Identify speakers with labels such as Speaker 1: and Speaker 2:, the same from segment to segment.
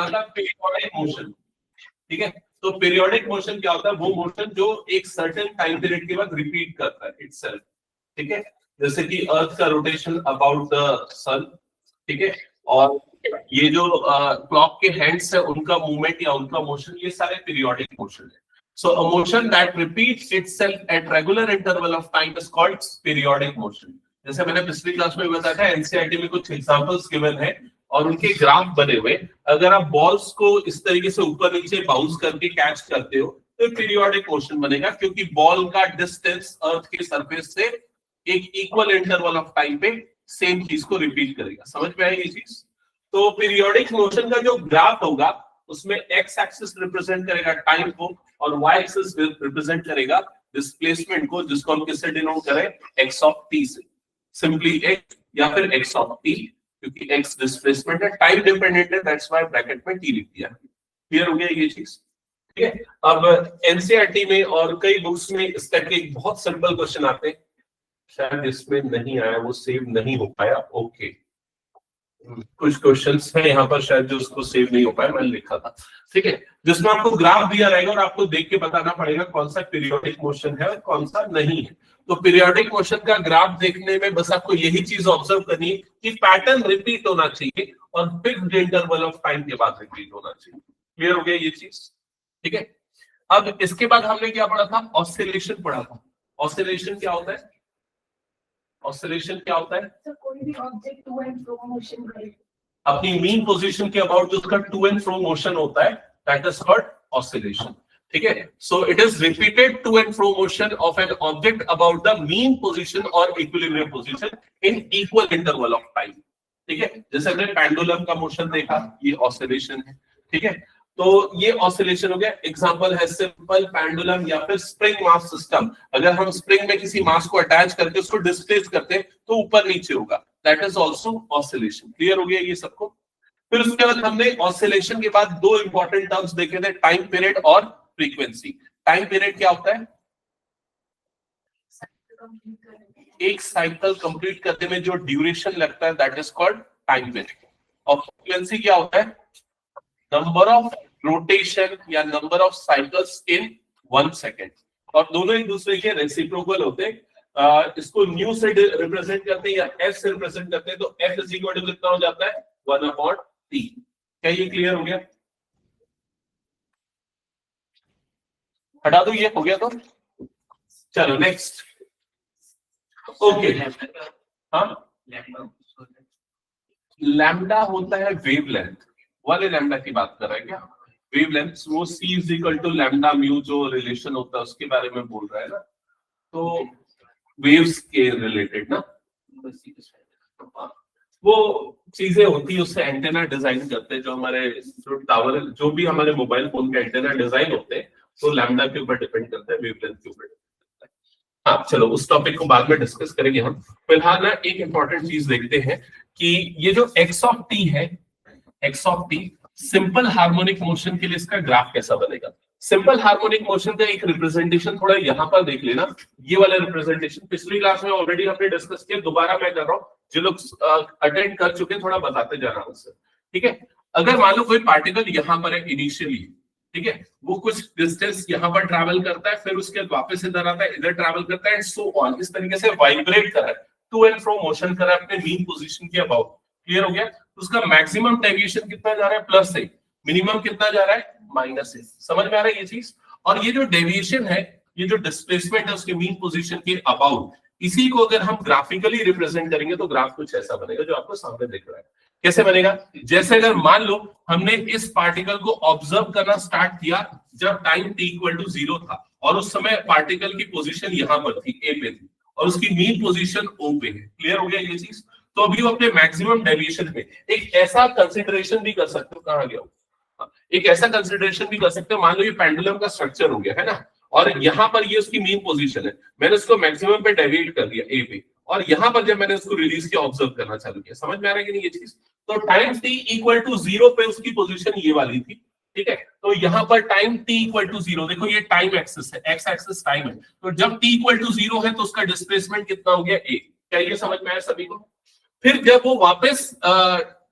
Speaker 1: आता है periodic motion. ठीक है, तो पीरियोडिक मोशन क्या होता है? वो मोशन जो एक सर्टेन टाइम पीरियड के बाद रिपीट करता है इटसेल्फ। ठीक है, जैसे कि अर्थ का रोटेशन अबाउट द सन। ठीक है, और ये जो क्लॉक के हैंड्स है उनका मूवमेंट या उनका मोशन, ये सारे पीरियोडिक मोशन है। So a motion that repeats itself at regular interval of time is called periodic motion. जैसे मैंने पिछली क्लास में बताया था, एनसीईआरटी में कुछ एग्जांपल्स गिवन है और उनके ग्राफ बने हुए। अगर आप बॉल्स को इस तरीके से ऊपर नीचे बाउंस करके कैच करते हो तो पीरियोडिक मोशन बनेगा, क्योंकि बॉल का डिस्टेंस अर्थ के सरफेस से एक इक्वल इंटरवल ऑफ टाइम पे सेम चीज को रिपीट करेगा। समझ में आई ये चीज? तो पीरियोडिक मोशन का जो ग्राफ होगा उसमें एक्स एक्सिस रिप्रेजेंट करेगा टाइम को और वाई एक्सिस रिप्रेजेंट करेगा डिस्प्लेसमेंट को, जिसको हम किससे डिनोट करें? एक्स ऑफ टी से। सिंपली एक्स या फिर एक्स ऑफ टी, क्योंकि एक्स डिस्प्लेसमेंट है, टाइम डिपेंडेंट है, दैट्स व्हाई ब्रैकेट में टी लिख दिया। क्लियर हो गया ये चीज? ठीक है, अब एनसीईआरटी में और कई बुक्स में इस टाइप के बहुत सिंपल क्वेश्चन आते हैं। शायद इसमें नहीं आया, वो सेव नहीं हो पाया। ओके, कुछ क्वेश्चंस है यहाँ पर शायद जो उसको सेव नहीं हो पाया, मैंने लिखा था। ठीक है, जिसमें आपको ग्राफ दिया रहेगा और आपको देख के बताना पड़ेगा कौन सा पीरियोडिक मोशन है और कौन सा नहीं है। तो पीरियोडिक मोशन का ग्राफ देखने में बस आपको यही चीज ऑब्जर्व करनी है कि पैटर्न रिपीट होना चाहिए और फिक्स्ड इंटरवल ऑफ टाइम के बाद रिपीट होना चाहिए। क्लियर हो गया ये चीज? ठीक है, अब इसके बाद हमने क्या पढ़ा था? ऑसिलेशन पढ़ा था। ऑसिलेशन क्या होता है? ऑसिलेशन क्या होता है?
Speaker 2: तो कोई भी object to and fro motion करे,
Speaker 1: अपनी मीन पोजीशन के अबाउट जो उसका टू एंड फ्रो मोशन होता है, दैट इज कॉल्ड ऑसिलेशन। ठीक है, so it is repeated to and fro motion of an object about the mean position और equilibrium position in equal interval of time. ठीक है, जैसे हमने पेंडुलम का मोशन देखा, ये ऑसिलेशन है। ठीक है, तो ये ऑसिलेशन हो गया। एग्जांपल है सिंपल पेंडुलम या फिर स्प्रिंग मास सिस्टम। अगर हम स्प्रिंग में किसी मास को अटैच करके उसको डिस्प्लेस करते हैं तो ऊपर नीचे होगा, that is also oscillation. Clear हो गया ये सबको? फिर उसके बाद हमने ऑसिलेशन के बाद दो इंपॉर्टेंट टर्म्स देखे थे, टाइम पीरियड और फ्रीक्वेंसी। टाइम पीरियड क्या होता है? एक साइकिल कंप्लीट करने में जो ड्यूरेशन लगता है, that is called time period. और फ्रीक्वेंसी क्या होता है? नंबर ऑफ रोटेशन या number of cycles in 1 second. और दोनों एक दूसरे के रेसिप्रोकल होते हैं। इसको न्यू से रिप्रेजेंट करते हैं या एफ से रिप्रेजेंट करते हैं, तो एफ इज इक्वल टू कितना हो जाता है? 1/t। क्या ये क्लियर हो गया? हटा दो, ये हो गया तो चलो नेक्स्ट। ओके, हाँ, लैम्डा होता है वेवलेंथ वाले लैम्डा की बात कर रहा है क्या? वेवलेंथ, वो c is equal to lambda mu जो रिलेशन होता है उसके बारे में बोल रहा है ना, तो वेव्स के रिलेटेड ना वो चीजें होती है, उससे एंटेना डिजाइन करते हैं। जो हमारे जो टावर, जो भी हमारे मोबाइल फोन के एंटेना डिजाइन होते हैं, तो लैम्डा के ऊपर डिपेंड करता है, वेवलेंथ के ऊपर। हाँ, चलो उस टॉपिक को बाद में डिस्कस करेंगे हम। फिलहाल ना एक इंपॉर्टेंट चीज देखते हैं कि ये जो एक्स ऑफ टी है, x of T simple harmonic motion के लिए इसका ग्राफ कैसा बनेगा? सिंपल हार्मोनिक मोशन का एक रिप्रेजेंटेशन थोड़ा यहाँ पर देख लेना। ये वाला रिप्रेजेंटेशन पिछली क्लास में ऑलरेडी हमने डिस्कस किया, दोबारा मैं कर रहा हूँ। जो लोग अटेंड कर चुके हैं थोड़ा बताते जाना उससे। ठीक है, अगर मान लो कोई पार्टिकल यहाँ पर है इनिशियली, ठीक है, वो कुछ डिस्टेंस यहाँ पर ट्रैवल करता है, फिर उसके बाद वापस इधर आता है, इधर ट्रैवल करता है एंड सो ऑन। इस तरीके से वाइब्रेट कर रहा है, टू एंड फ्रो मोशन कर रहा है अपने मीन पोजीशन के अबाउट। क्लियर हो गया? उसका मैक्सिमम डेविएशन कितना जा रहा है? +1। मिनिमम कितना जा रहा है? -1। समझ में आ रहा है ये चीज? और ये जो डेविएशन है, ये जो डिस्प्लेसमेंट है उसके मीन पोजीशन के अबाउट, इसी को अगर हम ग्राफिकली रिप्रेजेंट करेंगे तो ग्राफ कुछ ऐसा बनेगा जो आपको सामने दिख रहा है। कैसे बनेगा? जैसे अगर मान लो हमने इस पार्टिकल को ऑब्जर्व करना स्टार्ट किया जब टाइम t = 0 था और उस समय पार्टिकल की पोजीशन यहाँ पर थी, A पे थी, और उसकी मीन पोजीशन O पे है। क्लियर हो गया ये चीज? तो अभी वो अपने मैक्सिमम डेविएशन में एक ऐसा कंसिडरेशन भी कर सकते हो, कहाँ गया, एक ऐसा कंसिडरेशन भी कर सकते हो, मान लो ये पेंडुलम का स्ट्रक्चर हो गया है ना, और यहाँ पर ये उसकी मीन पोजीशन है, मैंने उसको मैक्सिमम पे डेविएट कर दिया A पे, और यहाँ पर जब मैंने उसको रिलीज किया, ऑब्जर्व करना चालू किया। समझ में आ रहा है कि नहीं ये चीज? तो टाइम t = 0 पे उसकी पोजीशन ये वाली थी, ठीक है। तो यहाँ पर टाइम t = 0, देखो ये टाइम एक्सिस है, एक्स एक्सिस टाइम है, तो जब t = 0 है तो उसका डिस्प्लेसमेंट कितना हो गया? A। क्या ये समझ में आया सभी को? फिर जब वो वापस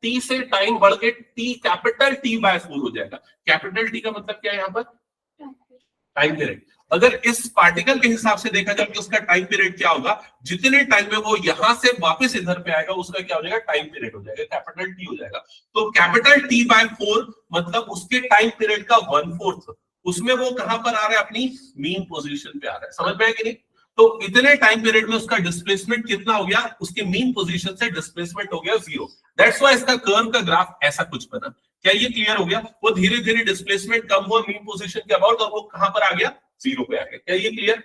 Speaker 1: टी से टाइम बढ़ के टी कैपिटल टी बाय 4 हो जाएगा। कैपिटल टी का मतलब क्या है यहाँ पर? Time period. अगर इस पार्टिकल के हिसाब से देखा जाए कि उसका टाइम पीरियड क्या होगा, जितने टाइम में वो यहां से वापस इधर पे आएगा उसका क्या हो जाएगा? टाइम पीरियड हो जाएगा, कैपिटल टी हो जाएगा। तो कैपिटल टी बाय 4 मतलब उसके टाइम पीरियड का 1/4, उसमें वो कहां पर आ रहा है? अपनी मीन पोजीशन पे आ रहा है। समझ में आया कि नहीं? तो इतने टाइम पीरियड में उसका डिस्प्लेसमेंट कितना हो गया? उसके मीन पोजीशन से डिस्प्लेसमेंट हो गया 0। दैट्स व्हाई इसका कर्व का ग्राफ ऐसा कुछ बना। क्या ये क्लियर हो गया? वो धीरे धीरे डिस्प्लेसमेंट कम हुआ मीन पोजीशन के अबाउट, और वो कहां पर आ गया? 0 पे आ गया। क्या ये क्लियर?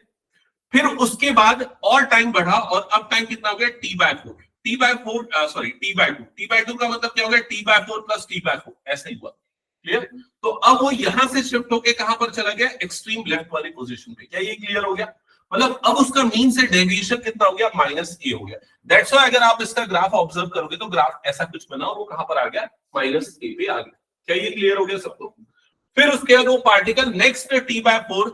Speaker 1: फिर उसके बाद और टाइम बढ़ा और अब टाइम कितना हो गया? T by 4। T by 4 sorry T by 2। T by 2 का मतलब क्या हो गया? T by 4 plus T by 4, ऐसा ही हुआ। क्लियर? तो अब वो यहां से शिफ्ट होके कहां पर चला गया? एक्सट्रीम लेफ्ट वाली पोजीशन पे। क्या ये क्लियर हो गया? मतलब अब उसका मीन से डेविएशन कितना हो गया? -a हो गया। दैट्स व्हाई अगर आप इसका ग्राफ ऑब्जर्व करोगे तो ग्राफ ऐसा कुछ बना और वो कहां पर आ गया? -a पे आ गया। क्या ये क्लियर हो गया सबको? फिर उसके बाद वो particle next T by 4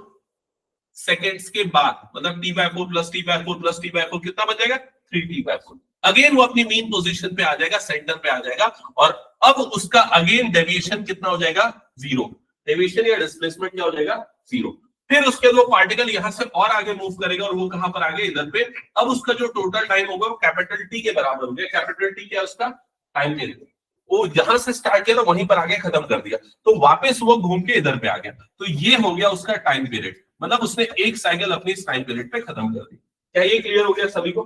Speaker 1: seconds के बाद, मतलब T by 4 plus T by 4 plus T by 4 कितना बच जाएगा? 3t bye 4। अगेन वो अपनी मीन पोजीशन पे आ जाएगा, सेंटर पे आ जाएगा, और अब उसका अगेन डेविएशन कितना हो जाएगा? 0। डेविएशन या डिस्प्लेसमेंट क्या हो जाएगा? 0। फिर उसके दो पार्टिकल यहां से और आगे मूव करेगा और वो कहां पर आ गया? इधर पे। अब उसका जो टोटल टाइम होगा वो कैपिटल टी के बराबर हो गया। कैपिटल टी क्या है? उसका टाइम पीरियड। वो जहां से स्टार्ट किया था वहीं पर आगे खत्म कर दिया, तो वापस वो घूम के इधर पे आ गया। तो ये हो गया उसका टाइम पीरियड, मतलब उसने एक साइकिल अपनी टाइम पीरियड पे खत्म कर दी। क्या ये क्लियर हो गया सभी को?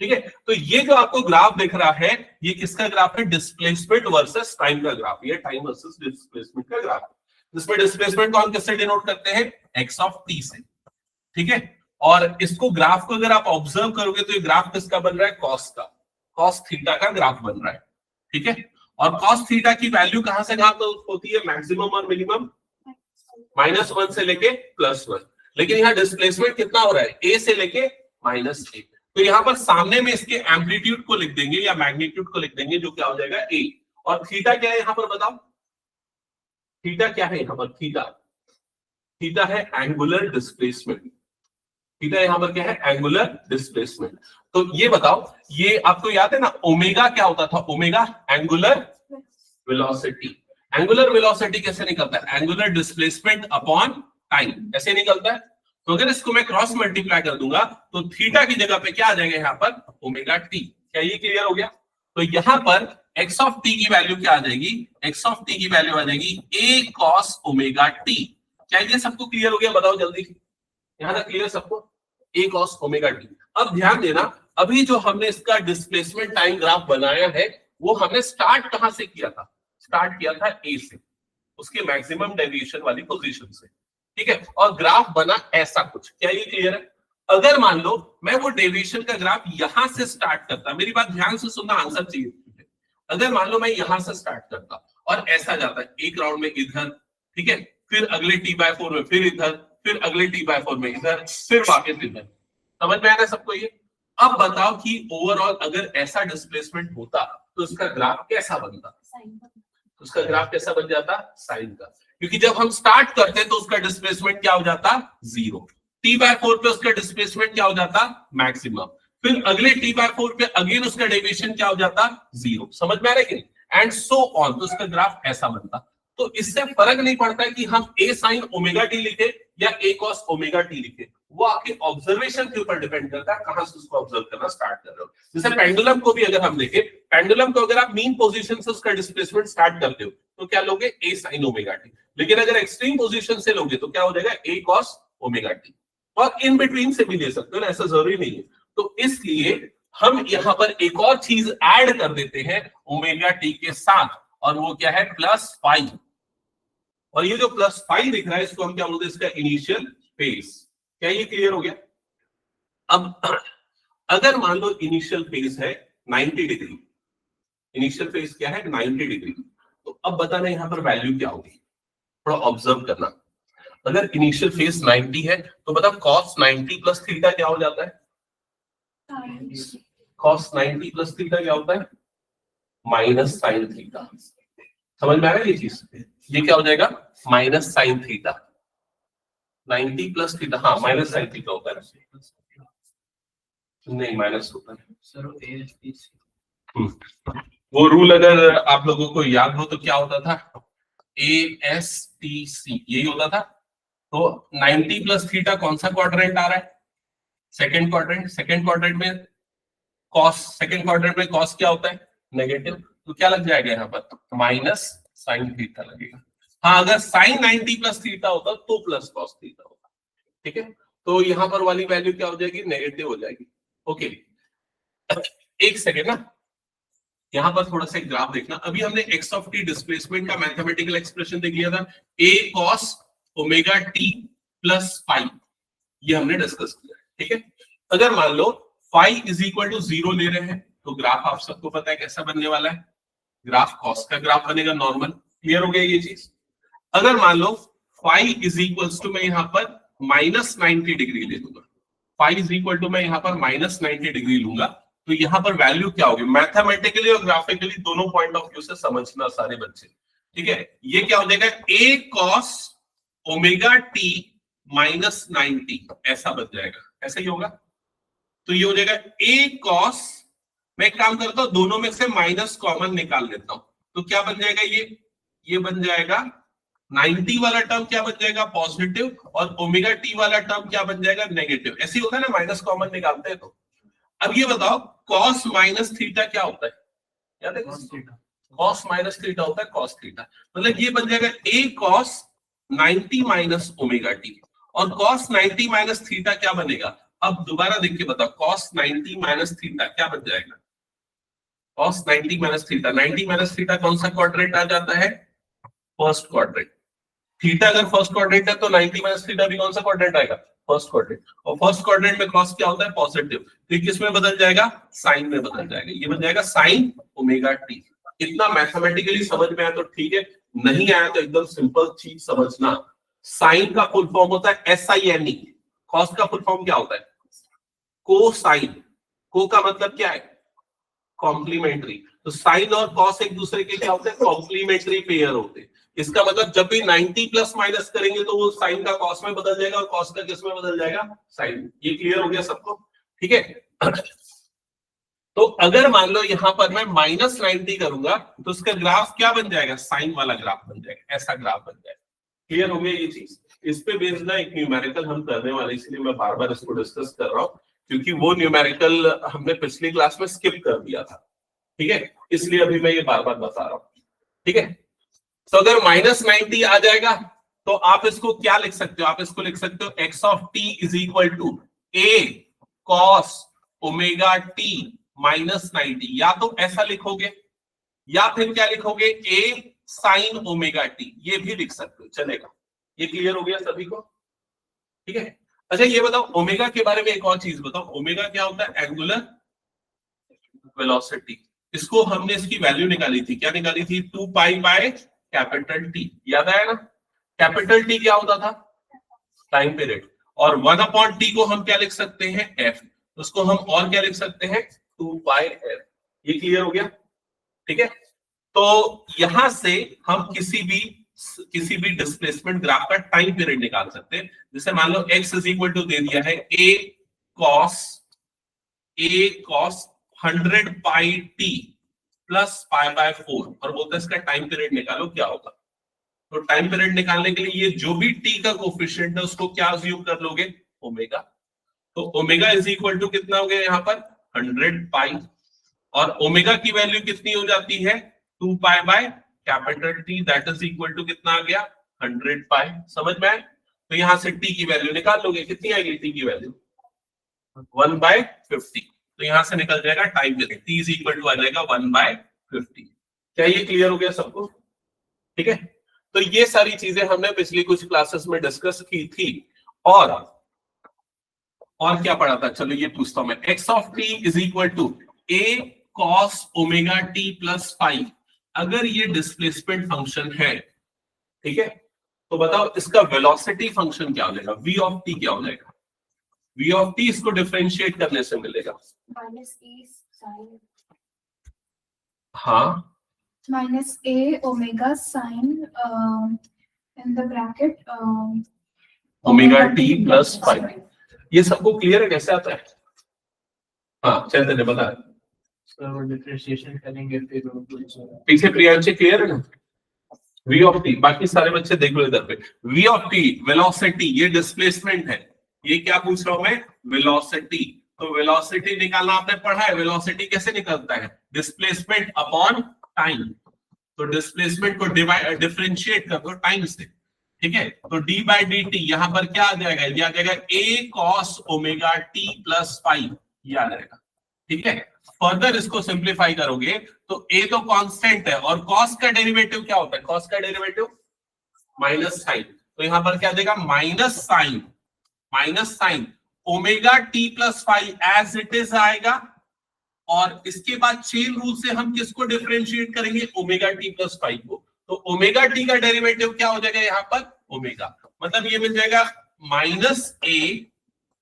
Speaker 1: ठीक है। तो ये जो आपको ग्राफ दिख रहा है, ये किसका ग्राफ है? डिस्प्लेसमेंट वर्सेस टाइम का ग्राफ। ये टाइम वर्सेस डिस्प्लेसमेंट का ग्राफ है। जिसमें डिस्प्लेसमेंट को हम किससे डिनोट करते हैं? एक्स ऑफ टी से। ठीक है। और इसको ग्राफ को अगर आप ऑब्जर्व करोगे तो ये ग्राफ किसका बन रहा है? कॉस का, कॉस थीटा का ग्राफ बन रहा है। ठीक है। और कॉस थीटा की वैल्यू कहां से कहां तक होती है? मैक्सिमम और मिनिमम -1 से लेके +1। लेकिन यहाँ डिस्प्लेसमेंट कितना हो रहा है? a से लेके -a। तो यहाँ पर सामने में इसके एम्पलीट्यूड को लिख देंगे या मैग्नीट्यूड को लिख देंगे, जो क्या हो जाएगा? a। और थीटा क्या है यहाँ पर? बताओ थीटा क्या है यहाँ पर? थीटा, थीटा है एंगुलर डिस्प्लेसमेंट। थीटा यहाँ पर क्या है? Angular displacement. तो ये बताओ, ये आपको याद है ना, ओमेगा क्या होता था? Omega angular velocity. Angular velocity कैसे निकलता है? एंगुलर डिस्प्लेसमेंट अपॉन टाइम, ऐसे निकलता है। तो अगर इसको मैं क्रॉस मल्टीप्लाई कर दूंगा तो थीटा की जगह पे क्या आ जाएगा यहाँ पर? Omega T. क्या ये क्लियर हो गया? तो यहाँ पर एक्स ऑफ टी की वैल्यू क्या आ जाएगी? एक्स ऑफ टी की वैल्यू आ जाएगी ए कॉस ओमेगा टी। क्या ये सबको क्लियर हो गया? बताओ जल्दी, यहाँ तक क्लियर सबको? ए कॉस ओमेगा टी। अब ध्यान देना, अभी जो हमने इसका डिस्प्लेसमेंट टाइम ग्राफ बनाया है वो हमने स्टार्ट कहां से किया था? स्टार्ट किया था ए से, उसके मैक्सिमम डेविएशन वाली पोजीशन से। ठीक है। और ग्राफ बना ऐसा कुछ। क्या ये क्लियर है? अगर मान लो मैं वो डेविएशन का ग्राफ यहां से स्टार्ट करता, मेरी बात ध्यान से सुनना, आंसर चाहिए। अगर मान लो मैं यहां से स्टार्ट करता और ऐसा जाता है, एक राउंड में इधर, ठीक है, फिर अगले टी बाय 4 में फिर इधर, फिर अगले टी बाय 4 में इधर, फिर वापस इधर। समझ में आ रहा है सबको ये? अब बताओ कि ओवरऑल अगर ऐसा डिस्प्लेसमेंट होता तो उसका ग्राफ कैसा बनता? उसका ग्राफ कैसा बन जाता? साइन का। क्योंकि जब हम स्टार्ट करते तो उसका डिस्प्लेसमेंट क्या हो जाता? 0। टी बाय 4 पे उसका डिस्प्लेसमेंट क्या हो जाता? मैक्सिमम। फिर अगले टी बाय 4 पे अगेन उसका डेविएशन क्या हो जाता? 0। समझ में आ रहा है कि नहीं? And so on. तो उसका ग्राफ ऐसा बनता। तो इससे फर्क नहीं पड़ता कि हम ए साइन ओमेगा टी लिखे या ए कॉस ओमेगा टी लिखे, वो आपके ऑब्जर्वेशन के ऊपर डिपेंड करता है, कहां से उसको ऑब्जर्व करना स्टार्ट कर रहे हो। जैसे पेंडुलम को भी अगर हम देखें, पेंडुलम को अगर आप मीन पोजीशन से उसका डिस्प्लेसमेंट स्टार्ट करते हो तो क्या लोगे? ए साइन ओमेगा टी। लेकिन अगर एक्सट्रीम पोजीशन से लोगे तो क्या हो जाएगा? ए कॉस ओमेगा टी। और इन बिटवीन से भी ले सकते हो ना, ऐसा जरूरी नहीं है। तो इसलिए हम यहाँ पर एक और चीज ऐड कर देते हैं ओमेगा टी के साथ, और वो क्या है? +5। और ये जो +5 दिख रहा है इसको हम क्या बोलते हैं? इसका इनिशियल फेज। क्या ये क्लियर हो गया? अब अगर मान लो इनिशियल फेज है 90 डिग्री, इनिशियल फेज क्या है? 90 डिग्री। तो अब बताना यहाँ पर वैल्यू क्या होगी, थोड़ा ऑब्जर्व करना। अगर इनिशियल फेज 90 है तो बता cos 90 प्लस थीटा क्या हो जाता है? cos 90 प्लस थीटा क्या होता है? Minus sine theta. समझ में आ रहा है ये चीज? ये क्या हो जाएगा? Minus sine theta. 90 plus theta, हाँ माइनस साइन थीटा होता है, नहीं माइनस होता है। वो रूल अगर आप लोगों को याद हो तो क्या होता था, ASTC यही होता था। तो 90 प्लस थीटा कौन सा क्वाड्रेंट आ रहा है, सेकंड क्वाड्रेंट। सेकंड क्वाड्रेंट में कॉस, सेकंड क्वाड्रेंट में कॉस क्या होता है, नेगेटिव। तो क्या लग जाएगा यहाँ पर, माइनस साइन थीटा लगेगा। हाँ, अगर साइन 90 प्लस थीटा होता तो प्लस कॉस थीटा होता। ठीक है, तो यहाँ पर वाली वैल्यू क्या हो जाएगी, नेगेटिव हो जाएगी। ओके, एक सेकेंड ना, यहां पर थोड़ा सा एक ग्राफ देखना। अभी हमने एक्स ऑफ टी डिस्प्लेसमेंट का मैथमेटिकल एक्सप्रेशन देख लिया था, a cos omega t plus phi, ये हमने डिस्कस किया। ठीक है, अगर मान लो फाई इज इक्वल टू 0 ले रहे हैं तो ग्राफ आप सबको पता है कैसा बनने वाला है, ग्राफ कॉस का ग्राफ बनेगा नॉर्मल। क्लियर हो गया ये चीज। अगर मान लो फाई इज इक्वल्स टू मैं यहाँ पर माइनस 90 डिग्री ले लूंगा, फाई इज इक्वल टू मैं यहाँ पर माइनस 90 डिग्री लूंगा, तो यहाँ पर वैल्यू क्या होगी, मैथमेटिकली और ग्राफिकली दोनों पॉइंट ऑफ व्यू से समझना सारे बच्चे। ठीक है, ये क्या हो जाएगा, a cos omega t minus 90 ऐसा बन जाएगा, ऐसा ही होगा। तो ये हो जाएगा a cos, मैं एक काम करता हूं दोनों में से माइनस कॉमन निकाल लेता हूं, तो क्या बन जाएगा, ये बन जाएगा 90 वाला टर्म क्या बन जाएगा, पॉजिटिव, और ओमेगा टी वाला टर्म क्या बन जाएगा, नेगेटिव। ऐसे ही होता है ना, माइनस कॉमन निकालते हैं तो। अब ये बताओ cos माइनस थीटा क्या होता है, याद है, cos माइनस थीटा होता है cos थीटा। मतलब ये बन जाएगा a cos 90 minus omega T, और cos 90 माइनस थीटा क्या बनेगा, अब दोबारा देख के बताओ, cos 90 माइनस थीटा क्या बन जाएगा, cos 90 minus theta, 90 minus theta कौन सा क्वाड्रेंट आ जाता है, फर्स्ट क्वाड्रेंट। थीटा अगर फर्स्ट क्वाड्रेंट है तो 90 माइनस थीटा भी कौन सा क्वाड्रेंट आएगा, फर्स्ट क्वाड्रेंट। और फर्स्ट क्वाड्रेंट में कॉस क्या होता है, पॉजिटिव, तो किस में बदल जाएगा, साइन में बदल जाएगा, ये बन जाएगा साइन ओमेगा टी। इतना मैथमेटिकली समझ में आया तो ठीक है, नहीं आया तो एकदम सिंपल चीज समझना, साइन का फुल फॉर्म होता है SINE, कॉस का फुल फॉर्म क्या होता है, कोसाइन। को का मतलब क्या है, कॉम्प्लीमेंट्री। तो साइन और कॉस एक दूसरे के क्या होते हैं, कॉम्प्लीमेंट्री पेयर होते हैं। इसका मतलब जब भी 90 प्लस माइनस करेंगे तो वो साइन का कॉस में बदल जाएगा और कॉस का किस में बदल जाएगा, साइन। ये क्लियर हो गया सबको, ठीक है। तो अगर मान लो यहां पर मैं माइनस 90 करूंगा तो उसका ग्राफ क्या बन जाएगा, साइन वाला ग्राफ बन जाएगा, ऐसा ग्राफ बन जाएगा। क्लियर हो गया ये चीज। इस पे बेस्ड ना एक न्यूमेरिकल हम करने वाले, इसलिए मैं बार बार इसको डिस्कस कर रहा हूँ, क्योंकि वो न्यूमेरिकल हमने पिछली क्लास में स्किप कर दिया था। ठीक है, इसलिए अभी मैं ये बार बार बता रहा हूँ। ठीक है, तो अगर माइनस 90 आ जाएगा तो आप इसको क्या लिख सकते हो, आप इसको लिख सकते हो X of T is equal to A cos omega T minus 90, या तो ऐसा लिखोगे या फिर क्या लिखोगे, ए साइन ओमेगा टी, ये भी लिख सकते हो, चलेगा। ये क्लियर हो गया सभी को, ठीक है। अच्छा ये बताओ ओमेगा के बारे में एक और चीज बताओ, ओमेगा क्या होता है, एंगुलर वेलोसिटी। इसको हमने इसकी वैल्यू निकाली थी, क्या निकाली थी, 2 पाई बाय कैपिटल टी, याद आया ना। कैपिटल टी क्या होता था, टाइम पीरियड, और 1/t को हम क्या लिख सकते हैं, f, उसको हम और क्या लिख सकते हैं, 2 पाई f। ये क्लियर हो गया, ठीक है। तो यहां से हम किसी भी डिस्प्लेसमेंट ग्राफ का टाइम पीरियड निकाल सकते हैं। जैसे मान लो x इज इक्वल टू दे दिया है a cos 100 pi t plus pi by 4, और बोलते हैं इसका टाइम पीरियड निकालो क्या होगा। तो टाइम पीरियड निकालने के लिए ये जो भी t का कोफिशिएंट है उसको क्या अज्यूम कर लोगे, ओमेगा। तो ओमेगा इज इक्वल टू कितना हो गया यहाँ पर 100 पाई, और ओमेगा की वैल्यू कितनी हो जाती है, 2 pi by capital T, that is equal to कितना आ गया, 100 पाई। समझ में आए, तो यहां से t की वैल्यू निकाल लोगे, कितनी आएगी t की वैल्यू, 1/50। तो यहां से निकल जाएगा time period, t is equal to आ जाएगा 1/50। क्या ये क्लियर हो गया सबको, ठीक है। तो ये सारी चीजें हमने पिछली कुछ क्लासेस में डिस्कस की थी। और क्या पढ़ा था, चलो ये पूछता हूं मैं, X of T is equal to A cos omega T plus five. अगर ये डिस्प्लेसमेंट फंक्शन है, ठीक है, तो बताओ इसका वेलोसिटी फंक्शन क्या हो जाएगा, v ऑफ टी क्या हो जाएगा, v ऑफ टी इसको डिफरेंशिएट करने से मिलेगा
Speaker 2: माइनस ए साइन,
Speaker 1: हाँ,
Speaker 2: minus A omega sine in the bracket
Speaker 1: omega T plus 5। ये सबको क्लियर है कैसे आता है, हाँ चैतन्य बता,
Speaker 3: डिफरेंशिएशन करेंगे फिर
Speaker 1: पीछे प्रियांशी क्लियर है ना? v ऑफ t, बाकी सारे बच्चे देख लो इधर पे, v ऑफ t वेलोसिटी, ये डिस्प्लेसमेंट है, ये क्या पूछ रहा हूं मैं, वेलोसिटी। तो वेलोसिटी निकालना आपने पढ़ा है, वेलोसिटी कैसे निकलता है, डिस्प्लेसमेंट अपॉन टाइम। तो डिस्प्लेसमेंट को डिफरेंशिएट कर दो टाइम से, ठीक है। तो d बाई डी टी यहां पर क्या आ जाएगा, ये आ जाएगा a cos omega t plus 5, ये आ जाएगा, ठीक है। फर्दर इसको सिंप्लीफाई करोगे तो a तो कांस्टेंट है और cos का डेरिवेटिव क्या होता है, cos का डेरिवेटिव माइनस साइन, तो यहां पर क्या देगा, minus sine omega t plus 5 as it is आएगा, और इसके बाद चेन रूल से हम किसको डिफरेंशिएट करेंगे, ओमेगा t प्लस 5 को। तो ओमेगा t का डेरिवेटिव क्या हो जाएगा यहाँ पर, ओमेगा, मतलब ये मिल जाएगा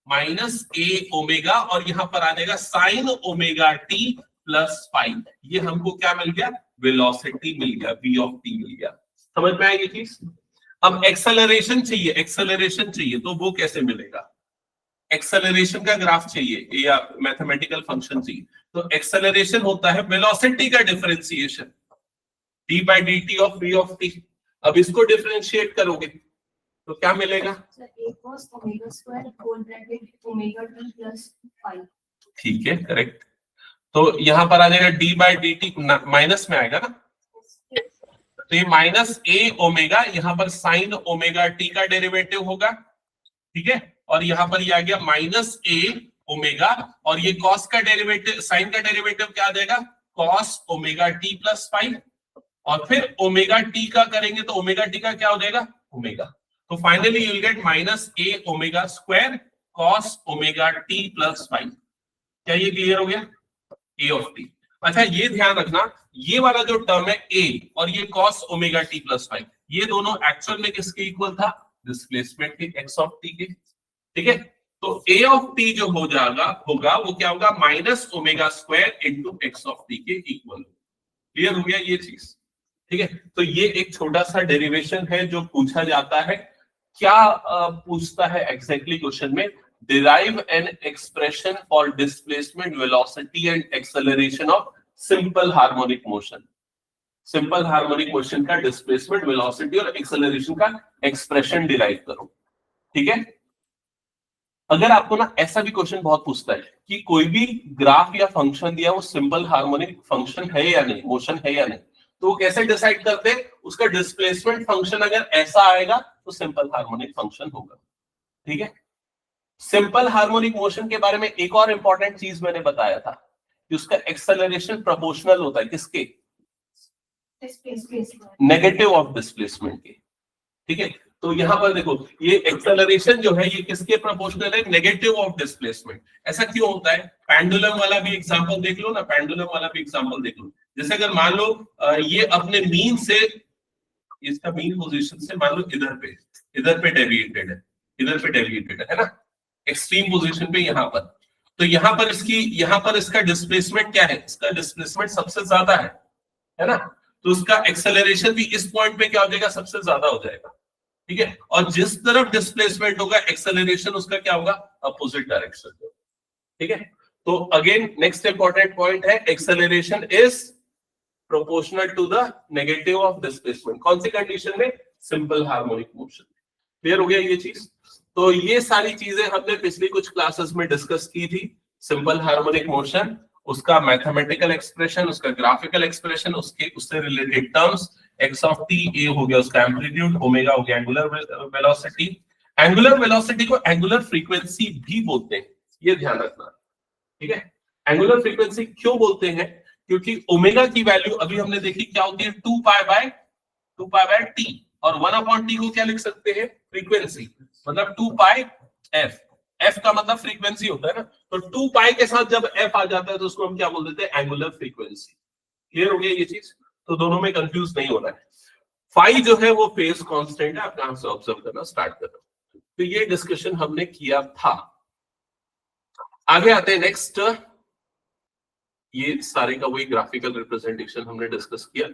Speaker 1: माइनस ए ओमेगा, और यहां पर आ जाएगा साइन ओमेगा t प्लस 5, ये हमको क्या मिल गया, वेलोसिटी मिल गया, v ऑफ t मिल गया। समझ में आई ये चीज? अब एक्सेलरेशन चाहिए तो वो कैसे मिलेगा, एक्सेलरेशन का ग्राफ चाहिए या मैथमेटिकल फंक्शन चाहिए, तो एक्सेलरेशन होता है वेलोसिटी का differentiation, d by D T of v of t। अब इसको डिफरेंशिएट करोगे तो क्या मिलेगा, ठीक है, करेक्ट। तो यहां पर आ जाएगा d by D T, minus में आएगा ना, तो ये माइनस ए ओमेगा, यहां पर साइन ओमेगा टी का डेरिवेटिव होगा, ठीक है, और यहां पर ये आ गया माइनस ए ओमेगा, और ये कॉस का डेरिवेटिव, साइन का डेरिवेटिव क्या आ जाएगा, कॉस ओमेगा टी प्लस 5, और फिर ओमेगा टी का करेंगे तो ओमेगा टी का क्या हो जाएगा, ओमेगा। तो finally you will get minus A omega square cos omega T plus 5। क्या ये क्लियर हो गया, ए ऑफ टी। अच्छा ये ध्यान रखना, ये वाला जो टर्म है ए और ये कॉस ओमेगा टी प्लस 5, ये दोनों एक्चुअल में किसके इक्वल था, डिस्प्लेसमेंट के, एक्स ऑफ टी के, ठीक है। तो ए ऑफ टी जो होगा वो क्या होगा, minus omega square into x of T के इक्वल। क्लियर हो गया ये चीज, ठीक है। तो ये एक छोटा सा डेरिवेशन है जो पूछा जाता है, क्या पूछता है एग्जैक्टली क्वेश्चन में, derive an expression for displacement, velocity and acceleration of simple harmonic motion। Simple harmonic motion का डिस्प्लेसमेंट, वेलोसिटी और एक्सेलरेशन का एक्सप्रेशन डिराइव करो, ठीक है। अगर आपको ना ऐसा भी क्वेश्चन बहुत पूछता है कि कोई भी ग्राफ या फंक्शन दिया वो सिंपल हार्मोनिक फंक्शन है या नहीं, मोशन है या नहीं, तो वो कैसे डिसाइड करते हैं, उसका डिस्प्लेसमेंट फंक्शन अगर ऐसा आएगा तो सिंपल हार्मोनिक फंक्शन होगा, ठीक है। सिंपल हार्मोनिक मोशन के बारे में एक और इंपॉर्टेंट चीज मैंने बताया था कि उसका एक्सेलरेशन प्रोपोर्शनल होता है किसके, नेगेटिव ऑफ डिस्प्लेसमेंट के, ठीक है। तो यहां पर देखो ये एक्सेलरेशन जो है ये किसके प्रोपोर्शनल है, नेगेटिव ऑफ डिस्प्लेसमेंट। ऐसा क्यों होता है, पेंडुलम वाला भी एग्जांपल देख लो ना, पेंडुलम वाला भी एग्जांपल देख लो। जैसे अगर मान लो ये अपने मीन से, इसका मीन पोजीशन से मान लो इधर पे डेविएटेड है, है ना, एक्सट्रीम पोजीशन पे यहां पर, तो यहां पर इसका डिस्प्लेसमेंट क्या है, इसका डिस्प्लेसमेंट सबसे ज्यादा है ना, तो उसका एक्सेलरेशन भी इस पॉइंट पे क्या हो जाएगा, सबसे ज्यादा हो जाएगा, ठीक है। और जिस तरफ डिस्प्लेसमेंट होगा एक्सेलरेशन उसका क्या होगा, अपोजिट डायरेक्शन, ठीक है। तो अगेन नेक्स्ट इंपॉर्टेंट पॉइंट है, acceleration is proportional to the negative of displacement. कौन सी कंडीशन में, सिंपल हार्मोनिक मोशन। क्लियर हो गया ये चीज? तो ये सारी चीजें हमने पिछली कुछ क्लासेस में डिस्कस की थी, सिंपल हार्मोनिक मोशन, उसका मैथमेटिकल एक्सप्रेशन, उसका ग्राफिकल एक्सप्रेशन, उससे related terms, x of t, a हो गया उसका एम्पलीट्यूड, ओमेगा हो गया एंगुलर वेलोसिटी। एंगुलर वेलोसिटी को एंगुलर फ्रीक्वेंसी भी बोलते हैं, ये ध्यान रखना, ठीक है। एंगुलर फ्रीक्वेंसी क्यों बोलते हैं, क्योंकि ओमेगा की वैल्यू अभी हमने देखी क्या होती है, 2 पाई बाय टी, और 1 अपॉन टी को क्या लिख सकते हैं, फ्रीक्वेंसी, मतलब 2 पाई एफ का मतलब फ्रीक्वेंसी होता है ना, तो 2 पाई के साथ जब एफ आ जाता है तो उसको हम क्या बोल देते हैं, एंगुलर फ्रीक्वेंसी। क्लियर हो गया ये चीज? तो दोनों में कंफ्यूज नहीं होना है। फाई जो है वो फेज कांस्टेंट है, आप यहां से ऑब्जर्व करना स्टार्ट करो। तो ये डिस्कशन हमने किया था। आगे आते हैं नेक्स्ट, ये सारे का वही ग्राफिकल रिप्रेजेंटेशन हमने डिस्कस किया,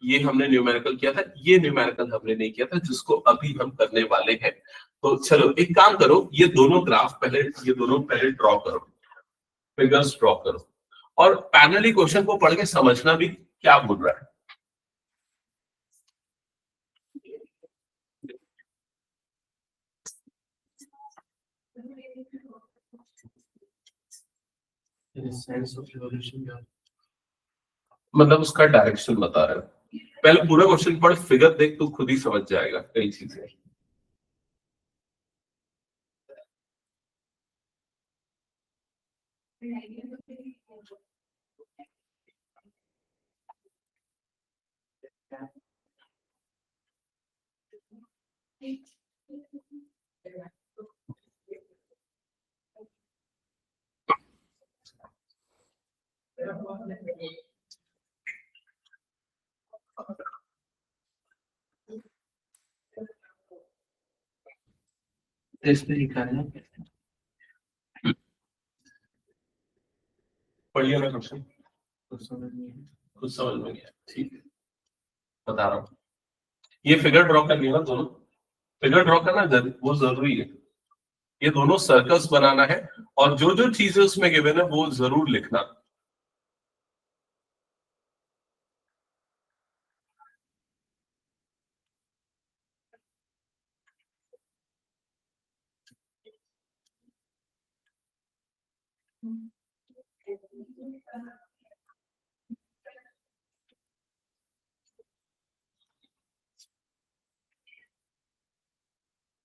Speaker 1: ये हमने न्यूमेरिकल किया था, ये न्यूमेरिकल हमने नहीं किया था जिसको अभी हम करने वाले हैं। तो चलो एक काम करो, ये दोनों ग्राफ पहले ड्रॉ करो, फिगर्स ड्रॉ करो, और पैनली क्वेश्चन को पढ़ के समझना भी क्या बोल रहा है। मतलब उसका डायरेक्शन बता रहा है। पहले पूरा क्वेश्चन पढ़, फिगर देख, तू खुद ही समझ जाएगा कई चीजें। पढ़िए ना क्वेश्चन, कुछ समझ में नहीं आया, ठीक है बता रहा हूँ। ये फिगर ड्रॉ करनी है ना, दोनों फिगर ड्रॉ करना वो जरूरी है। ये दोनों सर्कल्स बनाना है और जो जो चीजें उसमें गिवन है वो जरूर लिखना।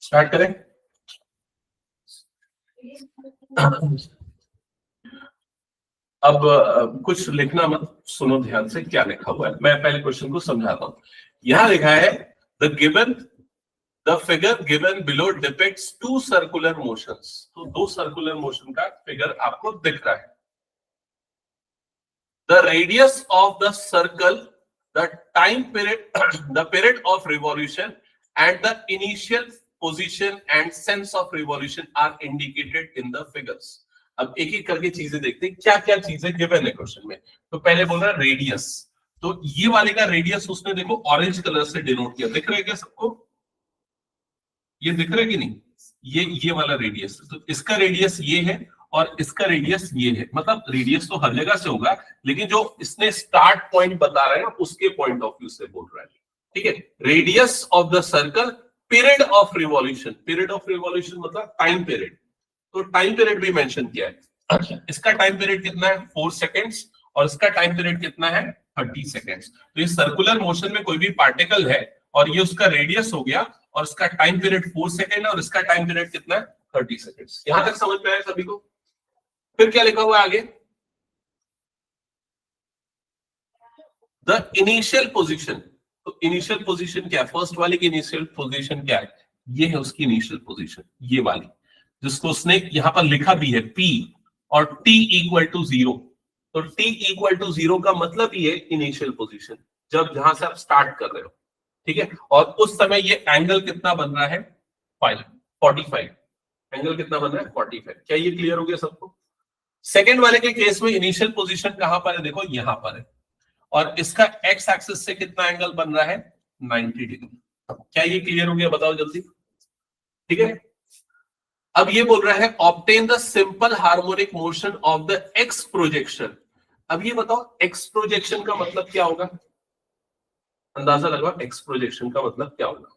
Speaker 1: स्टार्ट करें। अब कुछ लिखना मत, सुनो ध्यान से क्या लिखा हुआ है। मैं पहले क्वेश्चन को समझाता हूं। यहां लिखा है the figure given below depicts two circular motions. तो दो सर्कुलर मोशन का फिगर आपको दिख रहा है। The radius of the circle, the time period, the period of revolution and the initial position and sense of revolution are indicated in the figures. अब एक एक करके चीजें देखते हैं क्या क्या चीजें गिवन है क्वेश्चन में। तो पहले बोल रहा है रेडियस, तो ये वाले का रेडियस उसने देखो ऑरेंज कलर से डिनोट किया, दिख रहा है क्या सबको? ये दिख रहा है कि नहीं? ये वाला रेडियस, तो इसका रेडियस ये है और इसका रेडियस ये है। मतलब रेडियस तो हर जगह से होगा, लेकिन जो इसने स्टार्ट पॉइंट बता रहा है ना, उसके पॉइंट ऑफ व्यू से बोल रहा है। ठीक है, radius of the circle, period of revolution. Period of revolution मतलब टाइम पीरियड, तो टाइम पीरियड भी मेंशन किया है। अच्छा, इसका टाइम पीरियड कितना है? 4 सेकेंड्स, और इसका टाइम पीरियड कितना है? 30 सेकेंड्स। तो ये सर्कुलर मोशन में कोई भी पार्टिकल है और ये उसका रेडियस हो गया और इसका टाइम पीरियड 4 सेकेंड है और इसका टाइम पीरियड कितना है? 30 सेकेंड्स। यहां तक समझ में आया सभी को? फिर क्या लिखा हुआ है आगे? The initial position. तो इनिशियल पोजीशन क्या है? फर्स्ट वाले की इनिशियल पोजीशन क्या है? ये है उसकी इनिशियल पोजीशन, ये वाली, जिसको उसने यहां पर लिखा भी है P और T इक्वल टू 0। तो T इक्वल टू 0 का मतलब ये इनिशियल पोजीशन, जब जहां से आप स्टार्ट कर रहे हो। ठीक है, और उस समय ये एंगल कितना बन रहा है? 45। एंगल कितना बन रहा है? 45। क्या ये क्लियर हो गया सबको? सेकेंड वाले के केस में इनिशियल पोजीशन कहां पर है? देखो यहां पर है, और इसका एक्स एक्सिस से कितना एंगल बन रहा है? 90 डिग्री। क्या ये क्लियर हो गया? बताओ जल्दी। ठीक है, अब ये बोल रहा है obtain the simple harmonic motion of the x projection. अब ये बताओ एक्स प्रोजेक्शन का मतलब क्या होगा? अंदाजा लगाओ, एक्स प्रोजेक्शन का मतलब क्या होगा?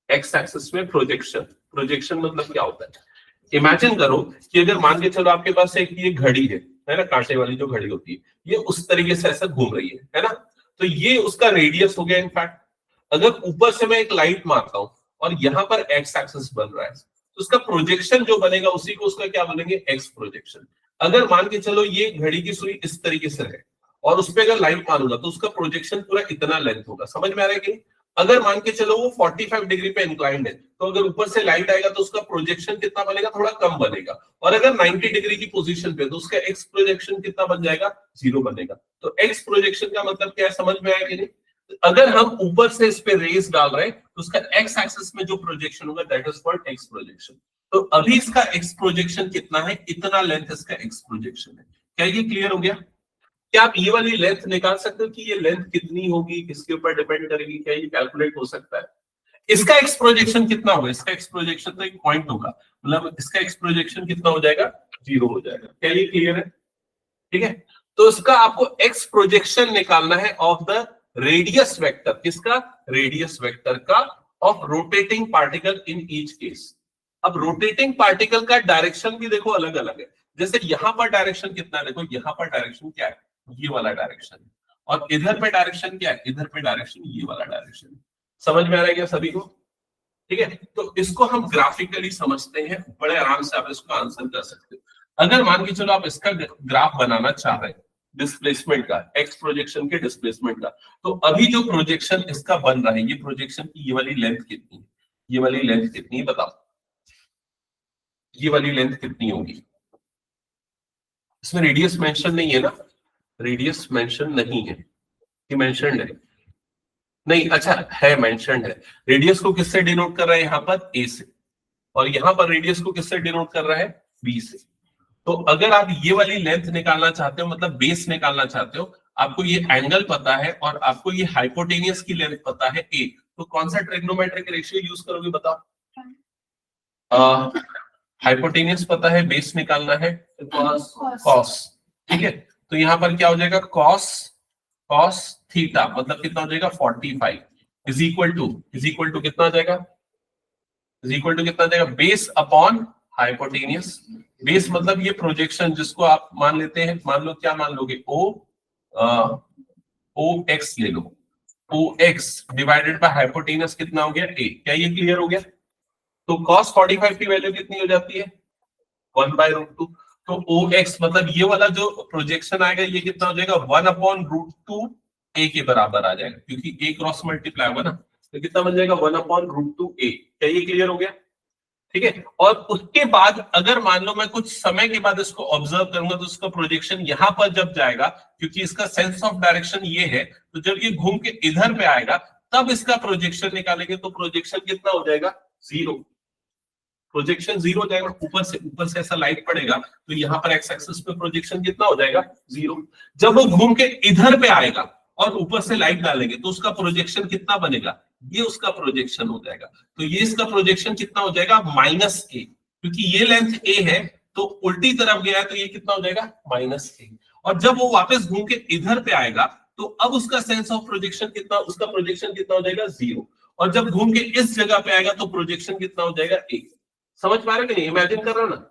Speaker 1: एक्स एक्सिस में प्रोजेक्शन। प्रोजेक्शन मतलब क्या होता है? इमेजिन करो कि अगर मान के चलो आपके पास एक ये घड़ी है ना, कांटे वाली जो घड़ी होती है, ये उस तरीके से ऐसा घूम रही है ना, तो ये उसका रेडियस हो गया। इनफैक्ट अगर ऊपर से मैं एक लाइट मारता हूं और यहाँ पर एक्स एक्सिस बन रहा है, तो उसका प्रोजेक्शन जो बनेगा उसी को उसका क्या बोलेंगे? X projection. अगर मान के चलो ये घड़ी की सुई इस तरीके से है और उस पर अगर लाइट मारूंगा तो उसका प्रोजेक्शन पूरा इतना लेंथ होगा। समझ में आ रहा है कि? अगर मान के चलो वो 45 डिग्री पे इंक्लाइंड है, तो अगर ऊपर से लाइट आएगा तो उसका प्रोजेक्शन कितना बनेगा? थोड़ा कम बनेगा। और अगर 90 डिग्री की पोजीशन पे, तो उसका एक्स प्रोजेक्शन कितना बन जाएगा? 0 बनेगा। तो एक्स प्रोजेक्शन का मतलब क्या है? समझ में आया कि नहीं? अगर हम ऊपर से इस पे रेस डाल रहे हैं तो उसका एक्स एक्सिस में जो प्रोजेक्शन होगा that is called x projection. तो अभी इसका एक्स प्रोजेक्शन कितना है? इतना लेंथ इसका एक्स प्रोजेक्शन है। क्या ये क्लियर हो गया? क्या आप ये वाली लेंथ निकाल सकते हो कि ये लेंथ कितनी होगी, किसके ऊपर डिपेंड करेगी? क्या ये कैलकुलेट हो सकता है? इसका एक्स प्रोजेक्शन कितना होगा? इसका एक्स प्रोजेक्शन तो एक पॉइंट होगा, मतलब इसका एक्स प्रोजेक्शन कितना हो जाएगा? 0 हो जाएगा। क्या ये क्लियर है? ठीक है। तो इसका आपको एक्स प्रोजेक्शन निकालना है ऑफ द रेडियस वेक्टर, किसका, रेडियस वेक्टर का, of rotating particle in each case. अब रोटेटिंग पार्टिकल का डायरेक्शन भी देखो अलग अलग है। जैसे यहां पर डायरेक्शन कितना है, देखो यहां पर डायरेक्शन क्या है, ये वाला डायरेक्शन है, और इधर पे डायरेक्शन क्या है, इधर पे डायरेक्शन ये वाला डायरेक्शन है। समझ में आ रहा है क्या सभी को? ठीक है, तो इसको हम ग्राफिकली समझते हैं, बड़े आराम से आप इसको आंसर कर सकते हो। अगर मान के चलो आप इसका ग्राफ बनाना चाह रहे हैं डिस्प्लेसमेंट का, एक्स प्रोजेक्शन के डिस्प्लेसमेंट का, तो अभी जो प्रोजेक्शन इसका बन रहा है, ये प्रोजेक्शन की ये वाली लेंथ कितनी है, ये वाली लेंथ कितनी है बताओ, ये वाली लेंथ कितनी होगी? इसमें रेडियस मेंशन नहीं है ना, रेडियस मेंशन नहीं है, ये मेंशन्ड है नहीं, अच्छा है, मेंशन्ड है। रेडियस को किससे डिनोट कर रहा है यहाँ पर, ए से, और यहाँ पर रेडियस को किससे डिनोट कर रहा है, बी से। तो अगर आप ये वाली लेंथ निकालना चाहते हो, मतलब बेस निकालना चाहते हो, आपको ये एंगल पता है और आपको ये हाइपोटेनियस की लेंथ पता है ए, तो कौन सा ट्रिग्नोमेट्रिक रेशियो यूज करोगे बताओ? हाइपोटेनियस पता है, बेस निकालना है कॉस, ठीक है। तो यहाँ पर क्या हो जाएगा, कॉस थीटा, मतलब कितना हो जाएगा 45 इज इक्वल टू कितना हो जाएगा, इज इक्वल टू कितना हो जाएगा, बेस अपॉन हाइपोटेनियस। बेस मतलब ये प्रोजेक्शन जिसको आप मान लेते हैं, मान लो क्या मान लोगे, ओ एक्स ले लो, ओ एक्स डिवाइडेड बाय हाइपोटेनियस कितना हो गया, ए। क्या ये क्लियर हो गया? तो cos 45 की वैल्यू कितनी हो जाती है, 1/√2। तो OX मतलब ये वाला जो प्रोजेक्शन आएगा ये कितना हो जाएगा, 1/√2 a के बराबर आ जाएगा, क्योंकि a क्रॉस मल्टीप्लाई होगा ना, तो कितना बन जाएगा 1/√2 a। क्या ये क्लियर हो गया? ठीक है। और उसके बाद अगर मान लो मैं कुछ समय के बाद इसको ऑब्जर्व करूंगा, तो इसका प्रोजेक्शन यहां पर जब जाएगा, क्योंकि इसका सेंस ऑफ डायरेक्शन ये है, तो जब ये घूम के इधर पे आएगा तब इसका प्रोजेक्शन निकालेंगे, तो प्रोजेक्शन कितना हो जाएगा, 0। प्रोजेक्शन 0 हो जाएगा। ऊपर से ऐसा लाइट पड़ेगा, तो यहाँ पर एक्स एक्सिस पे प्रोजेक्शन कितना हो जाएगा, 0। जब वो घूम के इधर पे आएगा और ऊपर से लाइट डालेंगे, तो उसका प्रोजेक्शन कितना बनेगा, ये उसका प्रोजेक्शन हो जाएगा। तो ये इसका प्रोजेक्शन कितना हो जाएगा, -a, क्योंकि ये लेंथ a है, तो उल्टी तरफ गया है, तो ये कितना हो जाएगा, -a। और जब वो वापस घूम के इधर पे आएगा, तो अब उसका सेंस ऑफ प्रोजेक्शन कितना, उसका प्रोजेक्शन कितना हो जाएगा, 0। और जब घूम के इस जगह पे आएगा, तो प्रोजेक्शन कितना हो जाएगा, 1। समझ पा रहे कि नहीं, इमेजिन कर रहा ना।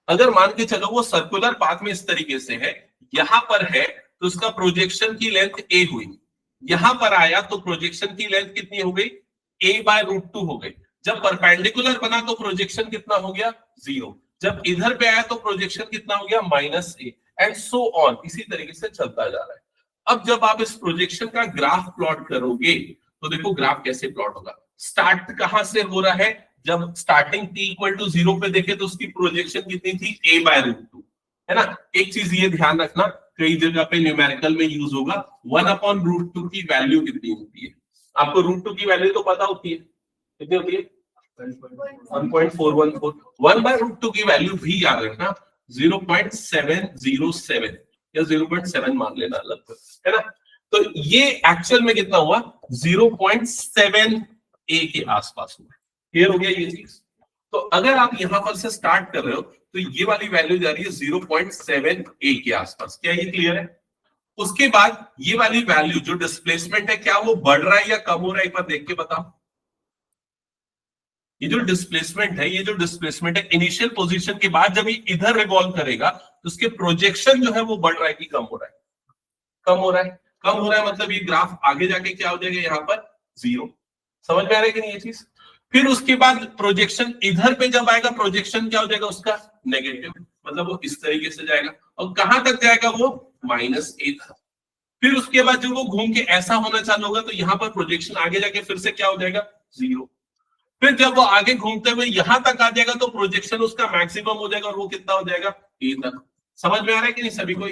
Speaker 1: अगर मान के चलो वो सर्कुलर पाथ में इस तरीके से है, यहां पर है, तो उसका प्रोजेक्शन की लेंथ a हुई, यहां पर आया तो प्रोजेक्शन की लेंथ कितनी हो गई, a/√2 हो गई। जब परपेंडिकुलर बना तो प्रोजेक्शन कितना हो गया, 0। जब इधर पे आया तो प्रोजेक्शन कितना हो गया, -a, एंड सो ऑन, इसी तरीके से चलता जा रहा है। अब जब आप इस प्रोजेक्शन का ग्राफ प्लॉट करोगे, तो देखो ग्राफ कैसे प्लॉट होगा। स्टार्ट कहां से हो रहा है, जब स्टार्टिंग t = 0 पे देखे तो उसकी प्रोजेक्शन कितनी थी, a/√2, है ना। एक चीज ये ध्यान रखना, कई जगह पे न्यूमेरिकल में यूज होगा, 1/√2 की वैल्यू कितनी होती है, आपको √2 की वैल्यू तो पता होती है, कितनी होती है, 1.414। 1/√2 की वैल्यू भी याद रखना, 0.707 या 0.7 मान लेना लगभग, है ना। तो ये एक्चुअल में कितना हुआ, 0.7 a के आसपास हुआ। क्लियर हो गया ये चीज? तो अगर आप यहां पर से स्टार्ट कर रहे हो, तो ये वाली वैल्यू जा रही है 0.7 a के आसपास। क्या ये क्लियर है? उसके बाद ये वाली वैल्यू जो डिस्प्लेसमेंट है, क्या वो बढ़ रहा है या कम हो रहा है, एक बार देख के बताओ। ये जो डिस्प्लेसमेंट है, ये जो डिस्प्लेसमेंट है इनिशियल पोजीशन के बाद जब ये इधर रिवॉल्व करेगा, तो उसके प्रोजेक्शन जो है वो बढ़ रहा है कि कम हो रहा है, कम हो रहा है। कम हो रहा है मतलब ये ग्राफ आगे जाके क्या हो जाएगा, यहाँ पर 0। समझ में आ रहा है कि नहीं ये चीज? फिर उसके बाद प्रोजेक्शन इधर पे जब आएगा, प्रोजेक्शन क्या हो जाएगा उसका, नेगेटिव, मतलब वो इस तरीके से जाएगा, और कहां तक जाएगा वो, -a तक। फिर उसके बाद जब वो घूम के ऐसा होना चालू होगा, तो यहाँ पर प्रोजेक्शन आगे जाके फिर से क्या हो जाएगा, 0। फिर जब वो आगे घूमते हुए यहां तक आ जाएगा, तो प्रोजेक्शन उसका मैक्सिमम हो जाएगा, और वो कितना हो जाएगा, a तक। समझ में आ रहा है कि नहीं सभी को?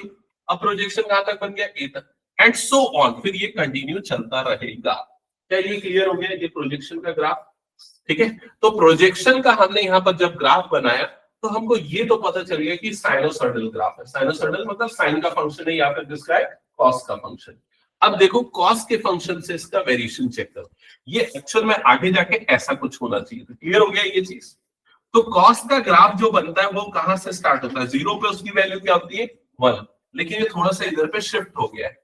Speaker 1: अब प्रोजेक्शन कहां तक बन गया, a तक, एंड सो ऑन। फिर ये कंटिन्यू चलता रहेगा। क्या ये क्लियर हो गया, ये प्रोजेक्शन का ग्राफ? ठीक है। तो प्रोजेक्शन का हमने यहाँ पर जब ग्राफ बनाया, तो हमको ये तो पता चल गया कि साइनोसॉइडल ग्राफ है। साइनोसॉइडल मतलब साइन का फंक्शन है, या फिर जिसका है कॉस का फंक्शन। अब देखो कॉस के फंक्शन से इसका वेरिएशन चेक करो। ये एक्चुअल में आगे जाके ऐसा कुछ होना चाहिए। तो क्लियर हो गया ये चीज? तो कॉस का ग्राफ जो बनता है वो कहां से स्टार्ट होता है, 0 पे उसकी वैल्यू क्या होती है, 1। लेकिन ये थोड़ा सा इधर पे शिफ्ट हो गया है।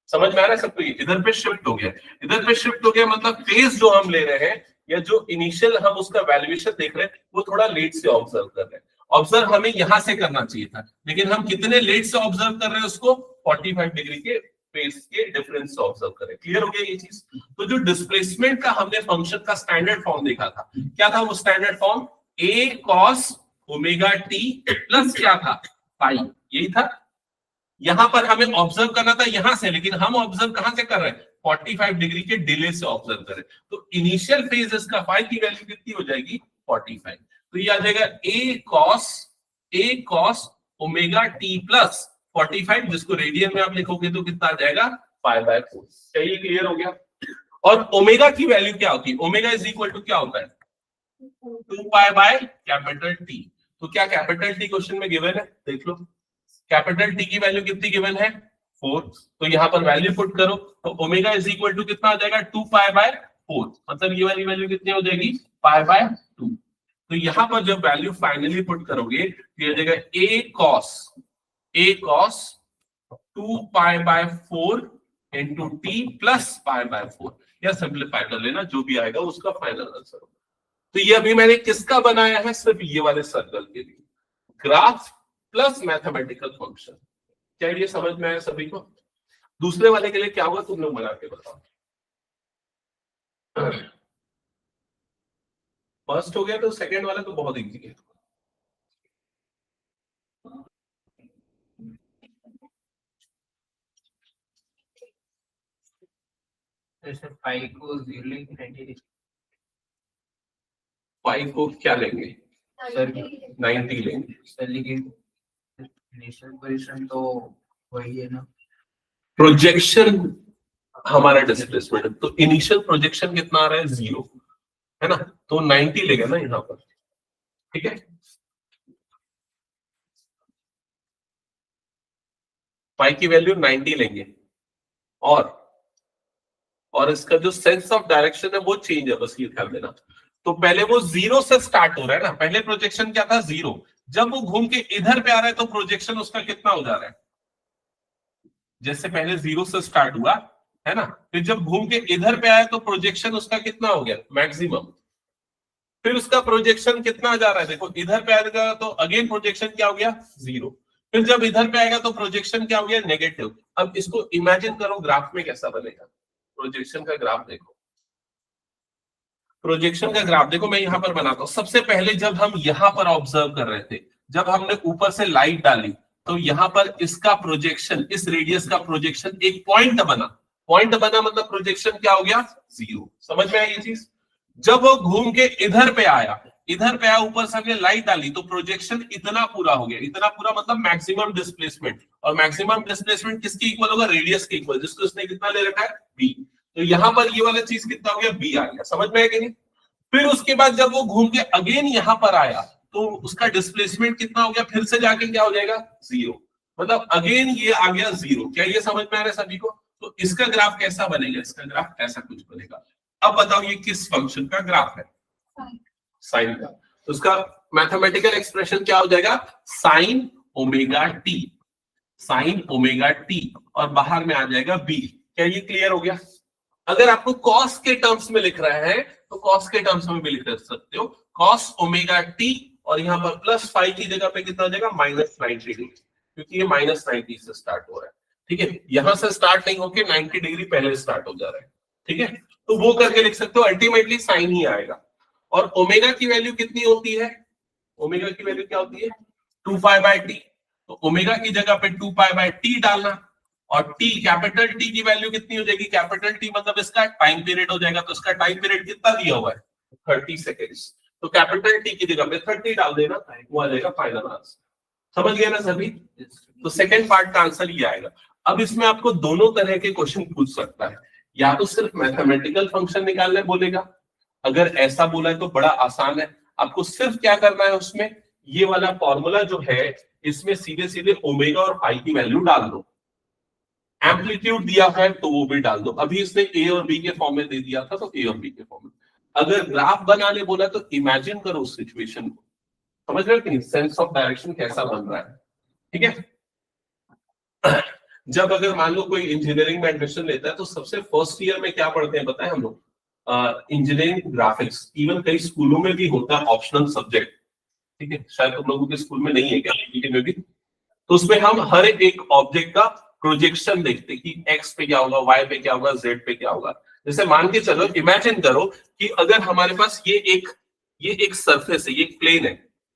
Speaker 1: समझ में आ रहा है सबको? इधर पे शिफ्ट हो गया, इधर पे शिफ्ट हो गया, मतलब फेज जो हम ले रहे हैं या जो इनिशियल हम उसका वैल्यूएशन देख रहे हैं वो थोड़ा लेट से ऑब्जर्व कर रहे हैं। ऑब्जर्व हमें यहां से करना चाहिए था, लेकिन हम कितने लेट से ऑब्जर्व कर रहे हैं उसको, 45 डिग्री के फेज के डिफरेंस से ऑब्जर्व करें। क्लियर हो गया ये चीज? तो जो डिस्प्लेसमेंट का हमने फंक्शन का स्टैंडर्ड फॉर्म देखा था, क्या था वो standard form? a cos omega t plus क्या था, पाई, यही था। यहां पर हमें ऑब्जर्व करना था यहां से, लेकिन हम ऑब्जर्व कहां से कर रहे हैं, 45 डिग्री के डिले से ऑब्जर्व कर रहे हैं। तो इनिशियल फेज इसका फाई की वैल्यू कितनी हो जाएगी, 45। तो ये आ जाएगा a cos omega t plus 45, जिसको रेडियन में आप लिखोगे तो कितना आ जाएगा, π/4। क्या ये क्लियर हो गया? और ओमेगा की वैल्यू क्या होती है, ओमेगा इज इक्वल टू क्या होता है, 2π/T। तो क्या कैपिटल टी क्वेश्चन में गिवन है, देख लो, कैपिटल टी की वैल्यू कितनी गिवन है, 4। तो यहां पर वैल्यू पुट करो तो ओमेगा इज इक्वल टू कितना आ जाएगा, 2π/4, मतलब ये वाली वैल्यू कितनी हो जाएगी, π/2। तो यहां पर जब वैल्यू फाइनली पुट करोगे तो ये आ जाएगा a cos 2π/4 into t plus π/4, या सिंप्लीफाई कर लेना, जो भी आएगा उसका फाइनल आंसर होगा। तो ये अभी मैंने किसका बनाया है, सिर्फ ये वाले सर्कल के लिए, ग्राफ प्लस मैथमेटिकल फंक्शन। क्या ये समझ में आया सभी को? दूसरे वाले के लिए क्या होगा तुम लोग बना के बताओ। फर्स्ट हो गया तो सेकंड वाला तो बहुत इजी है।
Speaker 3: जैसे 5 को 0 लेंगे, 90
Speaker 1: 5 को क्या लेंगे, 90 लेंगे।
Speaker 3: सर, लेकिन इनिशियल पोजीशन तो वही है ना,
Speaker 1: प्रोजेक्शन हमारा डिस्प्लेसमेंट, तो इनिशियल प्रोजेक्शन कितना आ रहा है, 0 है ना, तो 90 लेगा ना यहाँ पर, ठीक है। पाई की वैल्यू 90 लेंगे, और इसका जो सेंस ऑफ डायरेक्शन है वो चेंज है, बस ये ध्यान देना। तो पहले वो 0 से स्टार्ट हो रहा है ना, पहले प्रोजेक्शन क्या था, 0। जब वो घूम के इधर पे आ रहा है तो प्रोजेक्शन उसका कितना हो जा रहा है, जैसे पहले 0 से स्टार्ट हुआ है ना, फिर जब घूम के इधर पे आया तो प्रोजेक्शन उसका कितना हो गया, मैक्सिमम। फिर उसका प्रोजेक्शन कितना जा रहा है, देखो इधर पे आएगा तो अगेन प्रोजेक्शन क्या हो गया, 0। फिर जब इधर पे आएगा तो प्रोजेक्शन क्या हो गया, नेगेटिव। अब इसको इमेजिन करो ग्राफ में कैसा बनेगा, प्रोजेक्शन का ग्राफ देखो, प्रोजेक्शन का ग्राफ देखो, मैं यहां पर बनाता हूं। सबसे पहले जब हम यहां पर ऑब्जर्व कर रहे थे, जब हमने ऊपर से लाइट डाली तो यहां पर इसका प्रोजेक्शन, इस रेडियस का प्रोजेक्शन एक पॉइंट बना, मतलब प्रोजेक्शन क्या हो गया, 0। समझ में आई ये चीज? जब वो घूम के इधर पे आया, ऊपर से हमने लाइट डाली तो प्रोजेक्शन इतना पूरा हो गया, इतना पूरा मतलब मैक्सिमम डिस्प्लेसमेंट, और मैक्सिमम डिस्प्लेसमेंट किसकी इक्वल होगा, रेडियस के इक्वल, जिसको उसने कितना ले रखा है, b। तो यहां पर ये वाला चीज कितना हो गया, b आ गया। समझ में आया कि नहीं? फिर उसके बाद जब वो घूम के अगेन यहां पर आया तो उसका डिस्प्लेसमेंट कितना हो गया, फिर से जाके क्या हो जाएगा, 0, मतलब अगेन ये आ गया 0। क्या ये समझ में आ रहा है सभी को? तो इसका ग्राफ कैसा बनेगा, इसका ग्राफ ऐसा कुछ बनेगा। अब बताओ ये किस फंक्शन का ग्राफ है, साइन का। तो उसका मैथमेटिकल एक्सप्रेशन क्या हो जाएगा, sine omega T, sine omega T, और बाहर में आ जाएगा b। क्या ये क्लियर हो गया? अगर आपको कॉस के टर्म्स में लिख रहा है तो कॉस के टर्म्स में भी लिख सकते हो, कॉस ओमेगा टी, और यहाँ पर प्लस 5 की जगह पे कितना हो जाएगा, -90 डिग्री, क्योंकि ये -90 से स्टार्ट हो रहा है, ठीक है। यहां से स्टार्ट नहीं होके 90 डिग्री पहले स्टार्ट हो जा रहा है, ठीक है। तो वो करके लिख सकते हो, अल्टीमेटली साइन ही आएगा। और ओमेगा की वैल्यू कितनी होती है, ओमेगा की वैल्यू क्या होती है, 2π/T। तो ओमेगा की जगह पे 2π/T डालना, और टी, कैपिटल टी की वैल्यू कितनी हो जाएगी, कैपिटल टी मतलब इसका टाइम पीरियड हो जाएगा। तो इसका टाइम पीरियड कितना दिया हुआ है, 30 सेकेंड्स। तो कैपिटल टी की जगह पे 30 डाल देना, वो आ जाएगा फाइनल आंसर। समझ गए ना सभी? तो सेकंड पार्ट का आंसर ये आएगा। अब इसमें आपको दोनों तरह के क्वेश्चन पूछ सकता है, या तो सिर्फ मैथमेटिकल फंक्शन निकालने बोलेगा, अगर ऐसा बोला है तो बड़ा आसान है, आपको सिर्फ क्या करना है, उसमें ये वाला फॉर्मूला जो है इसमें सीधे सीधे ओमेगा और पाई की वैल्यू डाल दो। एम्पलीट्यूड दिया है तो वो भी डाल दो, अभी इसने ए और बी के फॉर्म में दे दिया था तो ए और बी के फॉर्म में। अगर ग्राफ बनाने बोला तो इमेजिन करो उस सिचुएशन को, समझ रहे हो कि नहीं, सेंस ऑफ डायरेक्शन कैसा बन रहा है, ठीक है। जब अगर मान लो कोई इंजीनियरिंग में एडमिशन लेता है तो सबसे फर्स्ट ईयर में क्या पढ़ते हैं पता है हम लोग? Engineering graphics. इवन कई स्कूलों में भी होता है ऑप्शनल सब्जेक्ट, ठीक है, शायद तुम लोगों के स्कूल में नहीं है क्या, IIT में भी। तो उसमें हम हर एक ऑब्जेक्ट का प्रोजेक्शन देखते हैं कि एक्स पे क्या होगा, वाई पे क्या होगा, जेड पे क्या होगा। जैसे मान के चलो, इमेजिन करो कि अगर हमारे पास ये एक सरफेस है, ये एक प्लेन है,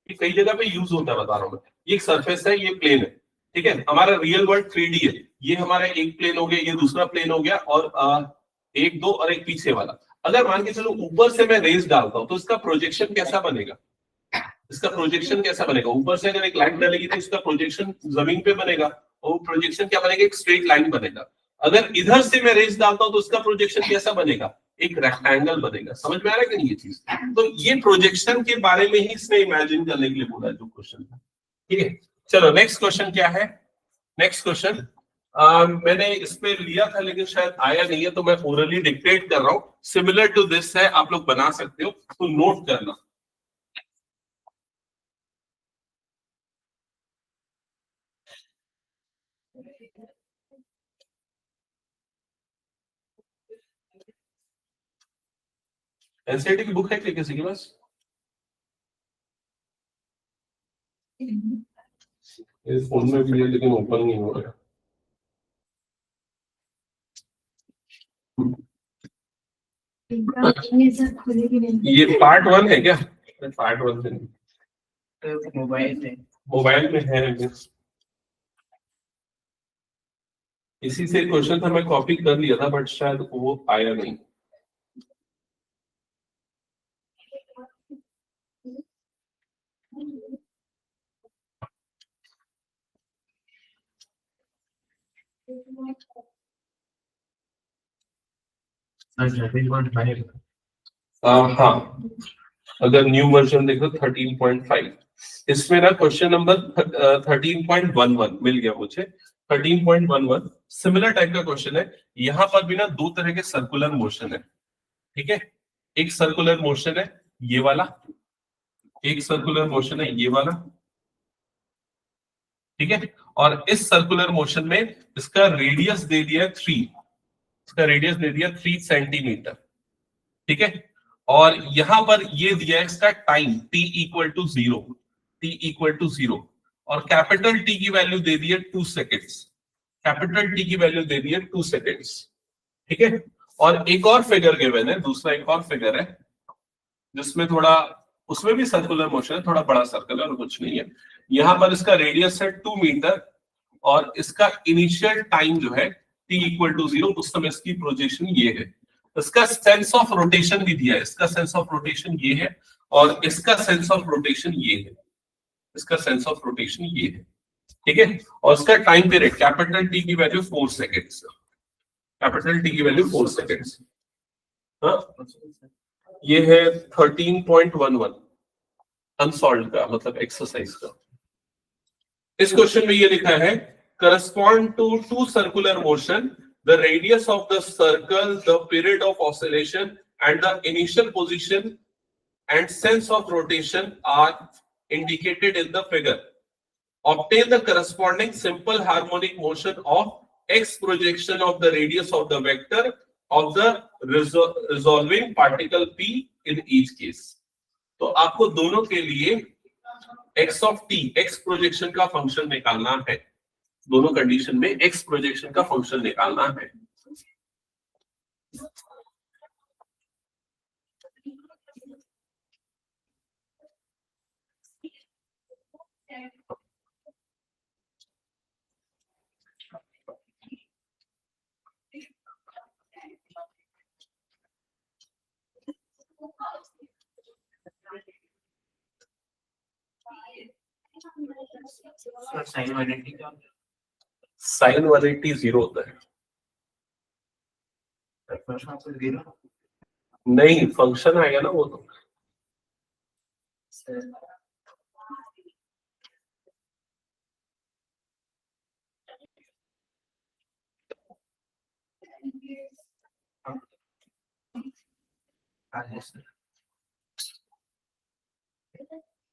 Speaker 1: ये कई जगह पे यूज होता है, बता रहा हूं मैं। ये एक सरफेस है, ये प्लेन है, ठीक है, हमारा रियल वर्ल्ड 3D है। ये हमारा एक प्लेन हो गया, ये दूसरा प्लेन हो गया, और एक दो और एक पीछे वाला। अगर मान के चलो ऊपर से मैं रेज डालता हूं तो इसका प्रोजेक्शन कैसा बनेगा? इसका प्रोजेक्शन कैसा बनेगा? ऊपर से अगर एक लाइन डालेगी तो इसका प्रोजेक्शन जमीन पे बनेगा, और प्रोजेक्शन क्या बनेगा? एक स्ट्रेट लाइन बनेगा। अगर इधर से मैं रेज डालता हूं तो इसका प्रोजेक्शन कैसा बनेगा? एक रेक्टेंगल बनेगा। समझ में आ रहा है कि नहीं ये चीज? तो ये प्रोजेक्शन के बारे में ही इसने इमेजिन करने के लिए बोला जो क्वेश्चन था, ठीक है। चलो नेक्स्ट क्वेश्चन क्या है? नेक्स्ट क्वेश्चन मैंने इसमें लिया था लेकिन शायद आया नहीं है, तो मैं ओरली डिक्टेट कर रहा हूं। सिमिलर टू दिस है, आप लोग बना सकते हो, तो नोट करना। एनसीईआरटी की बुक है क्या किसी के पास? इस फोन में भी है लेकिन ओपन नहीं हो रहा। ये पार्ट 1 है क्या? पार्ट 1 से नहीं, मोबाइल में है। इसी से क्वेश्चन था, मैं कॉपी कर लिया था बट शायद वो आया नहीं। हाँ, अगर न्यू वर्जन देखो 13.5, इसमें ना क्वेश्चन नंबर 13.11 मिल गया मुझे। 13.11 सिमिलर टाइप का क्वेश्चन है। यहाँ पर भी ना दो तरह के सर्कुलर मोशन है, ठीक है। एक सर्कुलर मोशन है ये वाला, एक सर्कुलर मोशन है ये वाला, ठीक है। और इस सर्कुलर मोशन में इसका रेडियस दे दिया 3, इसका रेडियस दे दिया 3 सेंटीमीटर, ठीक है। और यहां पर ये दिया है इसका time t equal to 0, t equal to 0, और कैपिटल T की वैल्यू दे दी है 2 सेकेंड्स, कैपिटल T की वैल्यू दे दी है 2 सेकेंड्स, ठीक है। और एक और फिगर गिवन है, दूसरा एक और फिगर है जिसमें थोड़ा, उसमें भी सर्कुलर मोशन है, थोड़ा बड़ा सर्कल है और कुछ नहीं है। यहां पर इसका रेडियस है 2 मीटर, और इसका इनिशियल टाइम जो है t इक्वल टू 0, उस समय इसकी प्रोजेक्शन ये है। इसका सेंस ऑफ रोटेशन भी दिया है, इसका सेंस ऑफ रोटेशन ये है, और इसका सेंस ऑफ रोटेशन ये है, इसका सेंस ऑफ रोटेशन ये है, ठीक है। और इसका टाइम पीरियड कैपिटल T की वैल्यू 4 सेकेंड्स, कैपिटल T की वैल्यू 4 सेकेंड्स। हाँ, ये है 13.11 अनसॉल्व्ड का मतलब एक्सरसाइज का। इस क्वेश्चन में ये लिखा है, correspond to two circular motion, the radius of the circle, the period of oscillation, and the initial position and sense of rotation are indicated in the figure. Obtain the corresponding simple harmonic motion of x projection of the radius of the vector of the resolving particle p in each case. तो आपको दोनों के लिए x of t, x projection का function निकालना है। दोनों condition में x प्रोजेक्शन का फंक्शन निकालना है।
Speaker 3: साइन 180 क्या?
Speaker 1: साइन 180 0 होता है। नहीं, फंक्शन आएगा ना वो तो।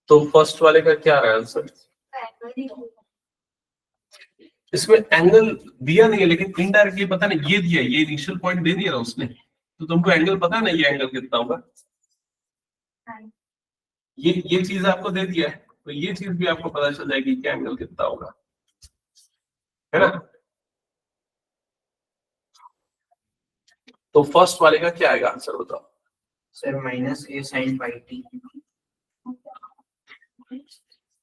Speaker 1: तो फर्स्ट वाले का क्या है आंसर? इसमें एंगल दिया नहीं है, लेकिन इनडायरेक्टली पता नहीं ये दिया, ये इनिशियल पॉइंट दे दिया ना उसने, तो तुमको एंगल पता नहीं ये एंगल कितना होगा, ये चीज आपको दे दिया है, तो ये चीज भी आपको पता चल जाएगी कि एंगल कितना होगा, है ना। तो फर्स्ट वाले का क्या आएगा आंसर बताओ।
Speaker 3: Sir minus A sine pi t.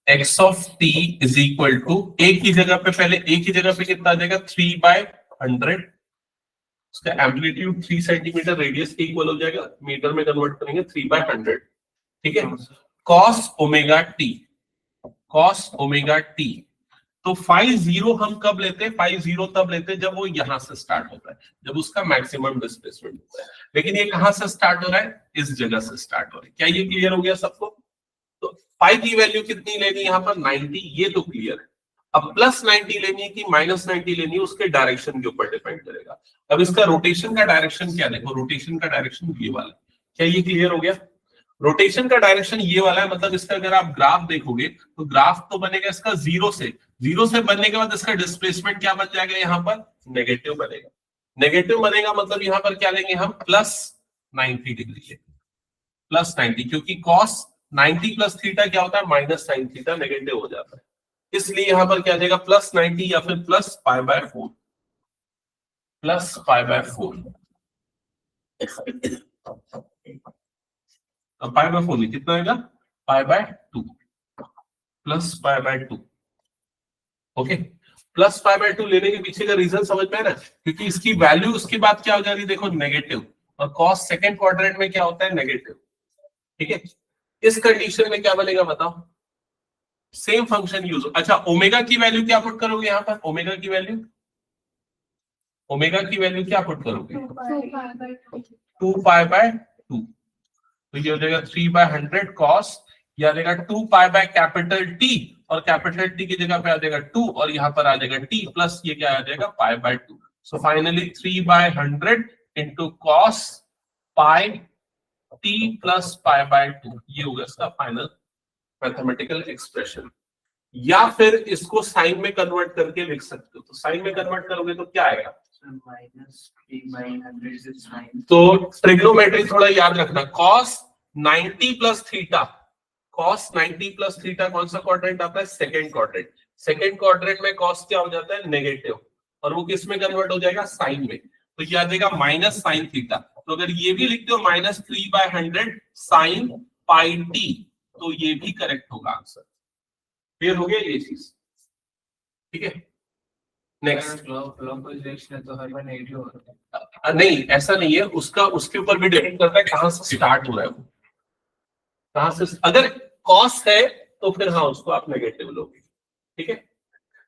Speaker 1: X of T is equal to a की जगह पे, पहले ए की जगह पे कितना आ जाएगा 3/100, उसका एम्पलीट्यूड 3 सेंटीमीटर, रेडियस के इक्वल हो जाएगा, मीटर में कन्वर्ट करेंगे 3/100, ठीक है। Cos omega T, cos omega T, तो फाई जीरो हम कब लेते हैं, फाई जीरो तब लेते हैं जब वो यहां से स्टार्ट होता है, जब उसका मैक्सिमम डिस्प्लेसमेंट होता है, लेकिन ये कहां से स्टार्ट हो रहा है, इस जगह से स्टार्ट हो रहा है। क्या ये क्लियर हो गया सबको। तो फाई की वैल्यू कितनी लेनी है यहाँ पर 90, ये तो क्लियर है। अब प्लस 90 लेनी है कि माइनस 90 लेनी है, उसके डायरेक्शन के ऊपर डिपेंड करेगा। अब इसका रोटेशन का डायरेक्शन क्या, देखो रोटेशन का डायरेक्शन ये वाला, क्या ये क्लियर हो गया। रोटेशन का डायरेक्शन ये वाला है, मतलब इसका अगर आप ग्राफ देखोगे तो ग्राफ तो बनेगा इसका जीरो से बनने के बाद इसका डिस्प्लेसमेंट क्या बन जाएगा, यहाँ पर नेगेटिव बनेगा। नेगेटिव बनेगा मतलब यहाँ पर क्या लेंगे हम, प्लस 90 डिग्री, प्लस 90, क्योंकि कॉस 90 प्लस थीटा क्या होता है, माइनस साइन थीटा, नेगेटिव हो जाता है, इसलिए यहां पर क्या आ जाएगा प्लस 90 या फिर प्लस π/4, प्लस π/4। अब π/4 में कितना आएगा, π/2, प्लस π/2, ओके। प्लस π/2 लेने के पीछे का रीजन समझ में है ना, क्योंकि इसकी वैल्यू उसके बाद क्या हो जा रही है, देखो नेगेटिव, और कॉस सेकंड क्वाड्रेंट में क्या होता है, नेगेटिव, ठीक है। इस कंडीशन में क्या बनेगा बताओ, सेम फंक्शन यूज। अच्छा ओमेगा की वैल्यू क्या पुट करोगे यहाँ पर, ओमेगा की वैल्यू क्या पुट करोगे, 2π/2, तो ये हो जाएगा 3/100 कॉस, ये आ जाएगा 2π/T, और कैपिटल टी की जगह पे आ जाएगा 2, और यहाँ पर आ जाएगा t, प्लस ये क्या आ जाएगा π/2। So finally 3/100 into cos pi t plus π/2, ये होगा इसका फाइनल मैथमेटिकल एक्सप्रेशन। या फिर इसको साइन में कन्वर्ट करके लिख सकते हो, तो साइन में कन्वर्ट करोगे तो क्या आएगा,
Speaker 3: माइनस 3/100 साइन।
Speaker 1: तो ट्रिग्नोमेट्री थोड़ा याद रखना, cos 90 plus theta, cos 90 plus theta कौन सा क्वाड्रेंट आता है, सेकंड क्वाड्रेंट। सेकंड क्वाड्रेंट में cos क्या हो जाता है, नेगेटिव, और वो किस में कन्वर्ट हो जाएगा, साइन में, तो ये आ जाएगा माइनस साइन थीटा। तो अगर ये भी लिखते हो माइनस 3/100 साइन पाई टी, तो ये भी करेक्ट होगा आंसर। क्लियर हो गया ये चीज, ठीक है। नेक्स्ट,
Speaker 3: तो हर बार नेगेटिव होता है।
Speaker 1: नहीं ऐसा नहीं है, उसका उसके ऊपर भी डिपेंड करता है कहां से स्टार्ट हो रहा है वो, कहां से। अगर कॉस है तो फिर हाँ उसको आप नेगेटिव लोगे, ठीक है।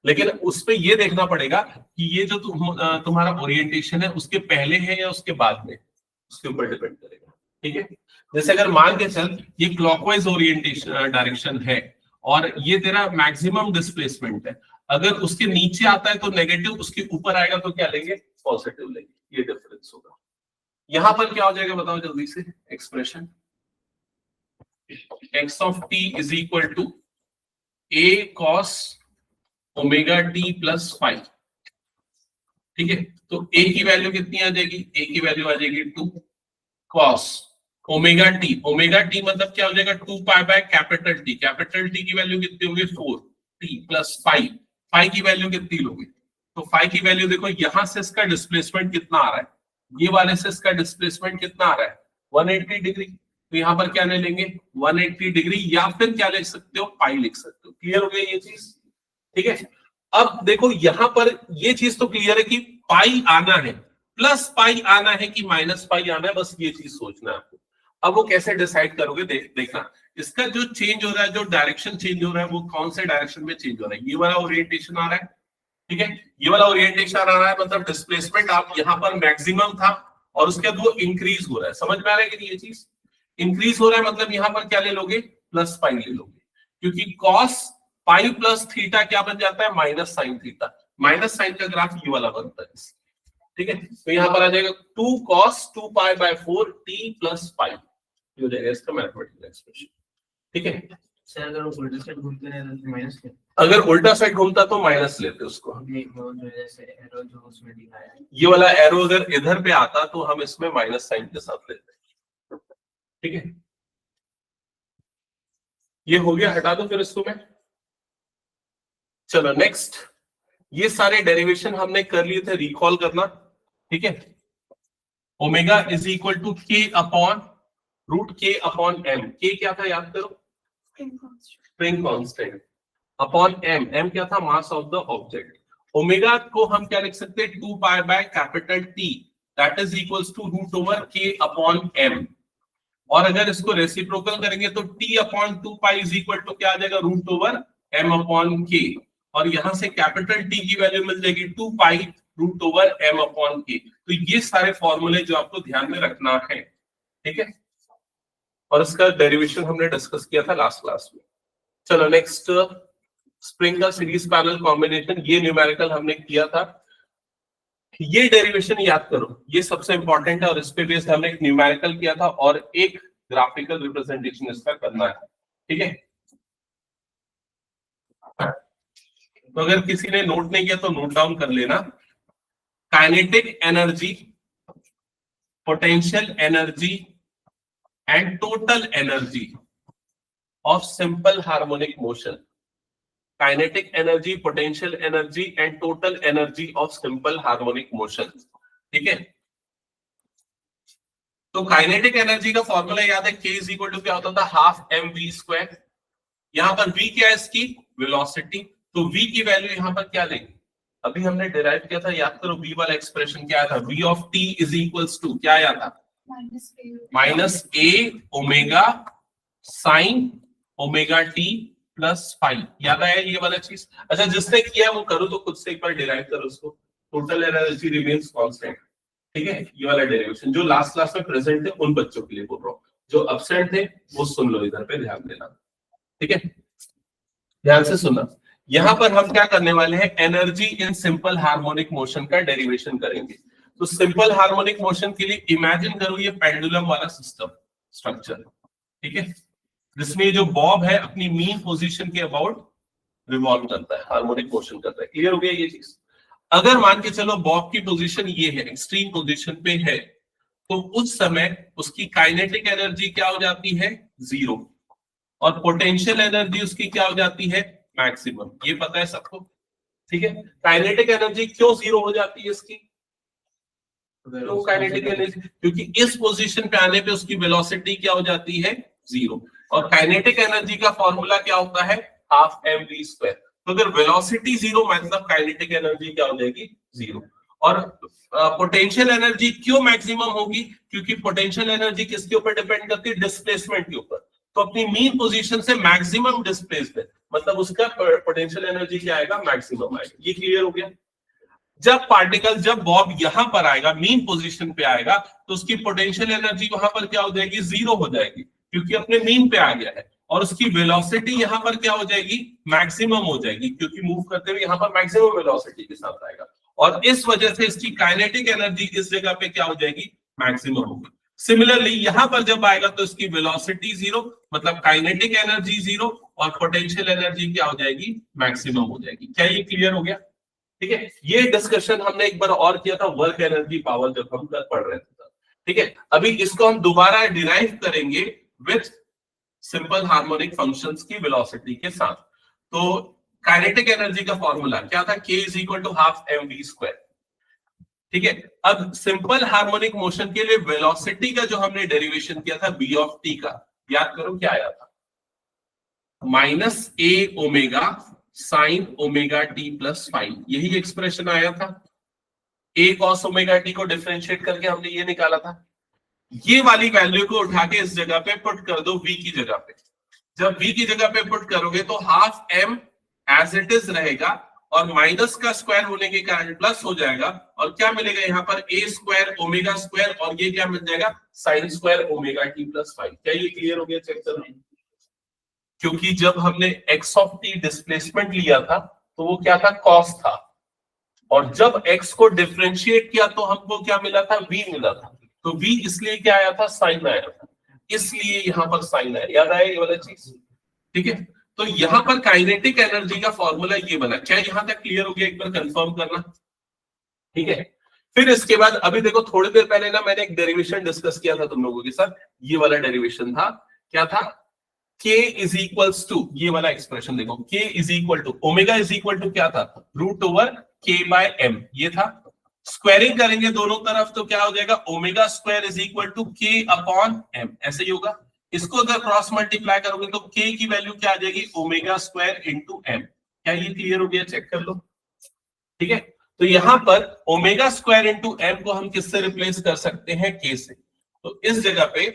Speaker 1: लेकिन उस पे ये देखना पड़ेगा कि ये जो तुम्हारा ओरिएंटेशन है उसके पहले है या उसके बाद में, उसके ऊपर डिपेंड करेगा, ठीक है। जैसे अगर मान के चल ये क्लॉकवाइज ओरिएंटेशन डायरेक्शन है और ये तेरा मैक्सिमम डिस्प्लेसमेंट है, अगर उसके नीचे आता है तो नेगेटिव, उसके ऊपर आएगा तो क्या लेंगे, पॉजिटिव लेंगे, ये डिफरेंस होगा। यहां पर क्या हो जाएगा बताओ जल्दी से, expression x of t is equal to a cos omega t plus five, ठीक है। तो a की वैल्यू कितनी आ जाएगी, a की वैल्यू आ जाएगी 2 cos omega t, omega t मतलब क्या हो जाएगा 2π/कैपिटल T, कैपिटल T की वैल्यू कितनी होगी 4t प्लस 5, 5 की वैल्यू कितनी लोगे, तो 5 की वैल्यू देखो यहां से इसका डिस्प्लेसमेंट कितना आ रहा है, ये वाले से इसका डिस्प्लेसमेंट कितना आ रहा है 180 डिग्री, तो यहाँ पर क्या ले लेंगे 180 डिग्री, या फिर क्या लिख सकते हो पाई लिख सकते हो। क्लियर हो गया ये चीज, ठीक है। अब देखो यहाँ पर ये चीज तो क्लियर है कि पाई आना है, प्लस पाई आना है कि माइनस पाई आना है, बस ये चीज सोचना है आपको। अब वो कैसे डिसाइड करोगे, देखना इसका जो चेंज हो रहा है, जो डायरेक्शन चेंज हो रहा है वो कौन से डायरेक्शन में चेंज हो रहा है, ये वाला ओरिएंटेशन आ रहा है, ठीक है। ये वाला ओरिएंटेशन आ रहा है मतलब डिस्प्लेसमेंट आप यहाँ पर मैक्सिमम था और उसके बाद वो इंक्रीज हो रहा है, समझ में आ रहा है कि नहीं, ये चीज इंक्रीज हो रहा है मतलब यहाँ पर क्या ले लोगे, प्लस पाई ले लोगे, क्योंकि कॉस पाई प्लस थीटा क्या बन जाता है, minus sine theta. Minus sine का ग्राफ ये वाला बनता है, ठीक है। तो यहाँ पर आ जाएगा 2 cos 2π/4 t प्लस पाई, हो जाएगा इसका मैथमेटिकल एक्सप्रेशन, ठीक है।
Speaker 3: सर अगर वो उल्टा साइड घूमते रहे तो माइनस के
Speaker 1: अगर उल्टा साइड घूमता तो माइनस लेते उसको।
Speaker 3: वो जो जैसे एरो जो उसमें दिखाया है
Speaker 1: ये वाला एरो अगर इधर पे आता तो हम इसमें माइनस साइन के साथ लेते। ठीक है, ये हो गया, हटा दो फिर इसको मैं। चलो नेक्स्ट, ये सारे डेरिवेशन हमने कर लिए थे, रिकॉल करना। ठीक है, omega is equal to K upon root K upon M. K क्या था याद करो, spring constant, upon M, M क्या था, mass of the object. Omega को हम क्या लिख सकते हैं, 2 pi by capital T, that is equals to root over K upon M. और अगर इसको रेसिप्रोकल करेंगे तो t upon 2 pi is equal to क्या आ जाएगा, root over m upon k। और यहां से कैपिटल T की वैल्यू मिल जाएगी 2 pi root over m upon k। तो ये सारे फॉर्मूले जो आपको ध्यान में रखना है। ठीक है, और इसका डेरिवेशन हमने डिस्कस किया था लास्ट क्लास में। चलो नेक्स्ट, स्प्रिंग का सीरीज पैरेलल कॉम्बिनेशन, ये न्यूमेरिकल हमने किया था। ये डेरिवेशन याद करो, ये सबसे इंपॉर्टेंट है, और इस पे बेस्ड हमने एक न्यूमेरिकल किया था और एक ग्राफिकल रिप्रेजेंटेशन इसका करना है। ठीक है, तो अगर किसी ने नोट नहीं किया तो नोट डाउन कर लेना। Kinetic energy, potential energy and total energy of simple harmonic motion. Kinetic energy, potential energy and total energy of simple harmonic motion. ठीक है, तो काइनेटिक एनर्जी का फॉर्मूला याद है, k इज इक्वल टू क्या होता था, हाफ एम वी स्क्वायर। यहां पर v क्या है, इसकी वेलोसिटी, तो v की वैल्यू यहां पर क्या लेंगे, अभी हमने डिराइव किया था, याद करो v वाला एक्सप्रेशन क्या था, v of t is equals to क्या आया था, minus a omega sine omega t plus phi. याद आया ये वाला चीज? अच्छा, जिसने किया वो करो तो खुद से एक बार डिराइव करो उसको। Total energy remains constant. ठीक है, ये वाला डेरिवेशन जो लास्ट क्लास में प्रेजेंट थे उन बच्चों के लिए बोल रहा हूँ, जो अब्सेंट थे वो सुन लो, इधर पे ध्यान देना। ठीक है, ध्यान से सुनना। यहां पर हम क्या करने वाले हैं, energy in simple harmonic motion का डेरिवेशन करेंगे। तो सिंपल हार्मोनिक मोशन के लिए इमेजिन करो ये पेंडुलम वाला सिस्टम स्ट्रक्चर। ठीक है, जिसमें जो बॉब है अपनी मीन पोजीशन के अबाउट रिवॉल्व करता है, हार्मोनिक मोशन करता है। क्लियर हो गया ये चीज? अगर मान के चलो बॉब की पोजीशन ये है, एक्सट्रीम पोजीशन पे है, तो उस समय उसकी काइनेटिक एनर्जी क्या हो जाती है, 0, और पोटेंशियल एनर्जी उसकी क्या हो जाती है, मैक्सिमम। ये पता है सबको? ठीक है, काइनेटिक एनर्जी क्यों 0 हो जाती है इसकी, तो काइनेटिक एनर्जी क्योंकि इस पोजीशन पे आने पे उसकी वेलोसिटी क्या हो जाती है, 0, और काइनेटिक एनर्जी का फॉर्मूला क्या होता है, हाफ एम वी स्क्वायर। तो अगर वेलोसिटी 0 मतलब काइनेटिक एनर्जी क्या हो जाएगी, 0। और पोटेंशियल एनर्जी क्यों मैक्सिमम होगी, क्योंकि पोटेंशियल एनर्जी किसके ऊपर डिपेंड करती है, डिस्प्लेसमेंट के ऊपर। तो अपनी मीन पोजीशन से मैक्सिमम डिस्प्लेस्ड है, मतलब उसका पोटेंशियल एनर्जी क्या आएगा, मैक्सिमम आएगा। ये क्लियर हो गया? जब पार्टिकल, जब बॉब यहां पर आएगा, मीन पोजीशन पे आएगा, तो उसकी पोटेंशियल एनर्जी वहां पर क्या हो जाएगी, 0 हो जाएगी, क्योंकि अपने मीन पे आ गया है। और उसकी वेलोसिटी यहां पर क्या हो जाएगी, मैक्सिमम हो जाएगी, क्योंकि मूव करते हुए यहां पर मैक्सिमम वेलोसिटी के साथ आएगा। और इस वजह से इसकी काइनेटिक एनर्जी इस जगह पे क्या हो जाएगी, मैक्सिमम होगी। सिमिलरली यहां पर जब आएगा तो इसकी वेलोसिटी 0 मतलब काइनेटिक एनर्जी 0, और पोटेंशियल एनर्जी क्या हो जाएगी, मैक्सिमम हो जाएगी। क्या ये क्लियर हो गया? ठीक है, ये डिस्कशन हमने एक बार और किया था वर्क एनर्जी पावर जब हम पढ़ रहे थे। ठीक है, अभी इसको हम दोबारा डिराइव करेंगे विथ सिंपल हार्मोनिक फंक्शंस की वेलोसिटी के साथ। तो काइनेटिक एनर्जी का फॉर्मूला क्या था, k is equal to half M V square. ठीक है, अब सिंपल हार्मोनिक मोशन के लिए वेलोसिटी का जो हमने डेरिवेशन किया था v ऑफ t का, याद करो क्या आया था, minus a omega sine omega T plus five. यही एक्सप्रेशन आया था। a cos ओमेगा टी को डिफरेंशिएट करके हमने ये निकाला था। ये वाली वैल्यू को उठा के इस जगह पे पुट कर दो v की जगह पे। जब v की जगह पे पुट करोगे तो half m as it is रहेगा, और माइनस का स्क्वायर होने के कारण प्लस हो जाएगा, और क्या मिलेगा यहाँ पर a स्क्वायर ओमेगा स्क्वायर, और ये क्या मिल जाएगा, sine square omega T plus five. क्या ये क्लियर हो गया? चेक करो। क्योंकि जब हमने x ऑफ t डिस्प्लेसमेंट लिया था तो वो क्या था, cos था, और जब x को डिफरेंशिएट किया तो हमको क्या मिला था, v मिला था। तो v इसलिए क्या आया था, साइन आया था, इसलिए यहां पर साइन आया। याद आया ये वाला चीज? ठीक है, तो यहां पर काइनेटिक एनर्जी का फॉर्मूला ये बना। क्या यहां तक क्लियर हो गया? एक बार कंफर्म करना, ठीक है। फिर इसके बाद अभी देखो, थोड़ी देर पहले ना मैंने एक डेरिवेशन डिस्कस किया था तुम लोगों के साथ, ये वाला डेरिवेशन था। क्या था? k इज इक्वल्स टू, ये वाला एक्सप्रेशन देखो, k is equal to omega is equal to क्या था? Root over k by m, ये था। स्क्वायरिंग करेंगे दोनों तरफ तो क्या हो जाएगा? Omega square is equal to k upon m, ऐसे ही होगा। इसको अगर क्रॉस मल्टीप्लाई करोगे तो k की वैल्यू क्या आ जाएगी? Omega square into m। क्या ये क्लियर हो गया? चेक कर लो, ठीक है। तो यहां पर ओमेगा स्क्वायर इंटू m को हम किससे रिप्लेस कर सकते हैं? k से। तो इस जगह पे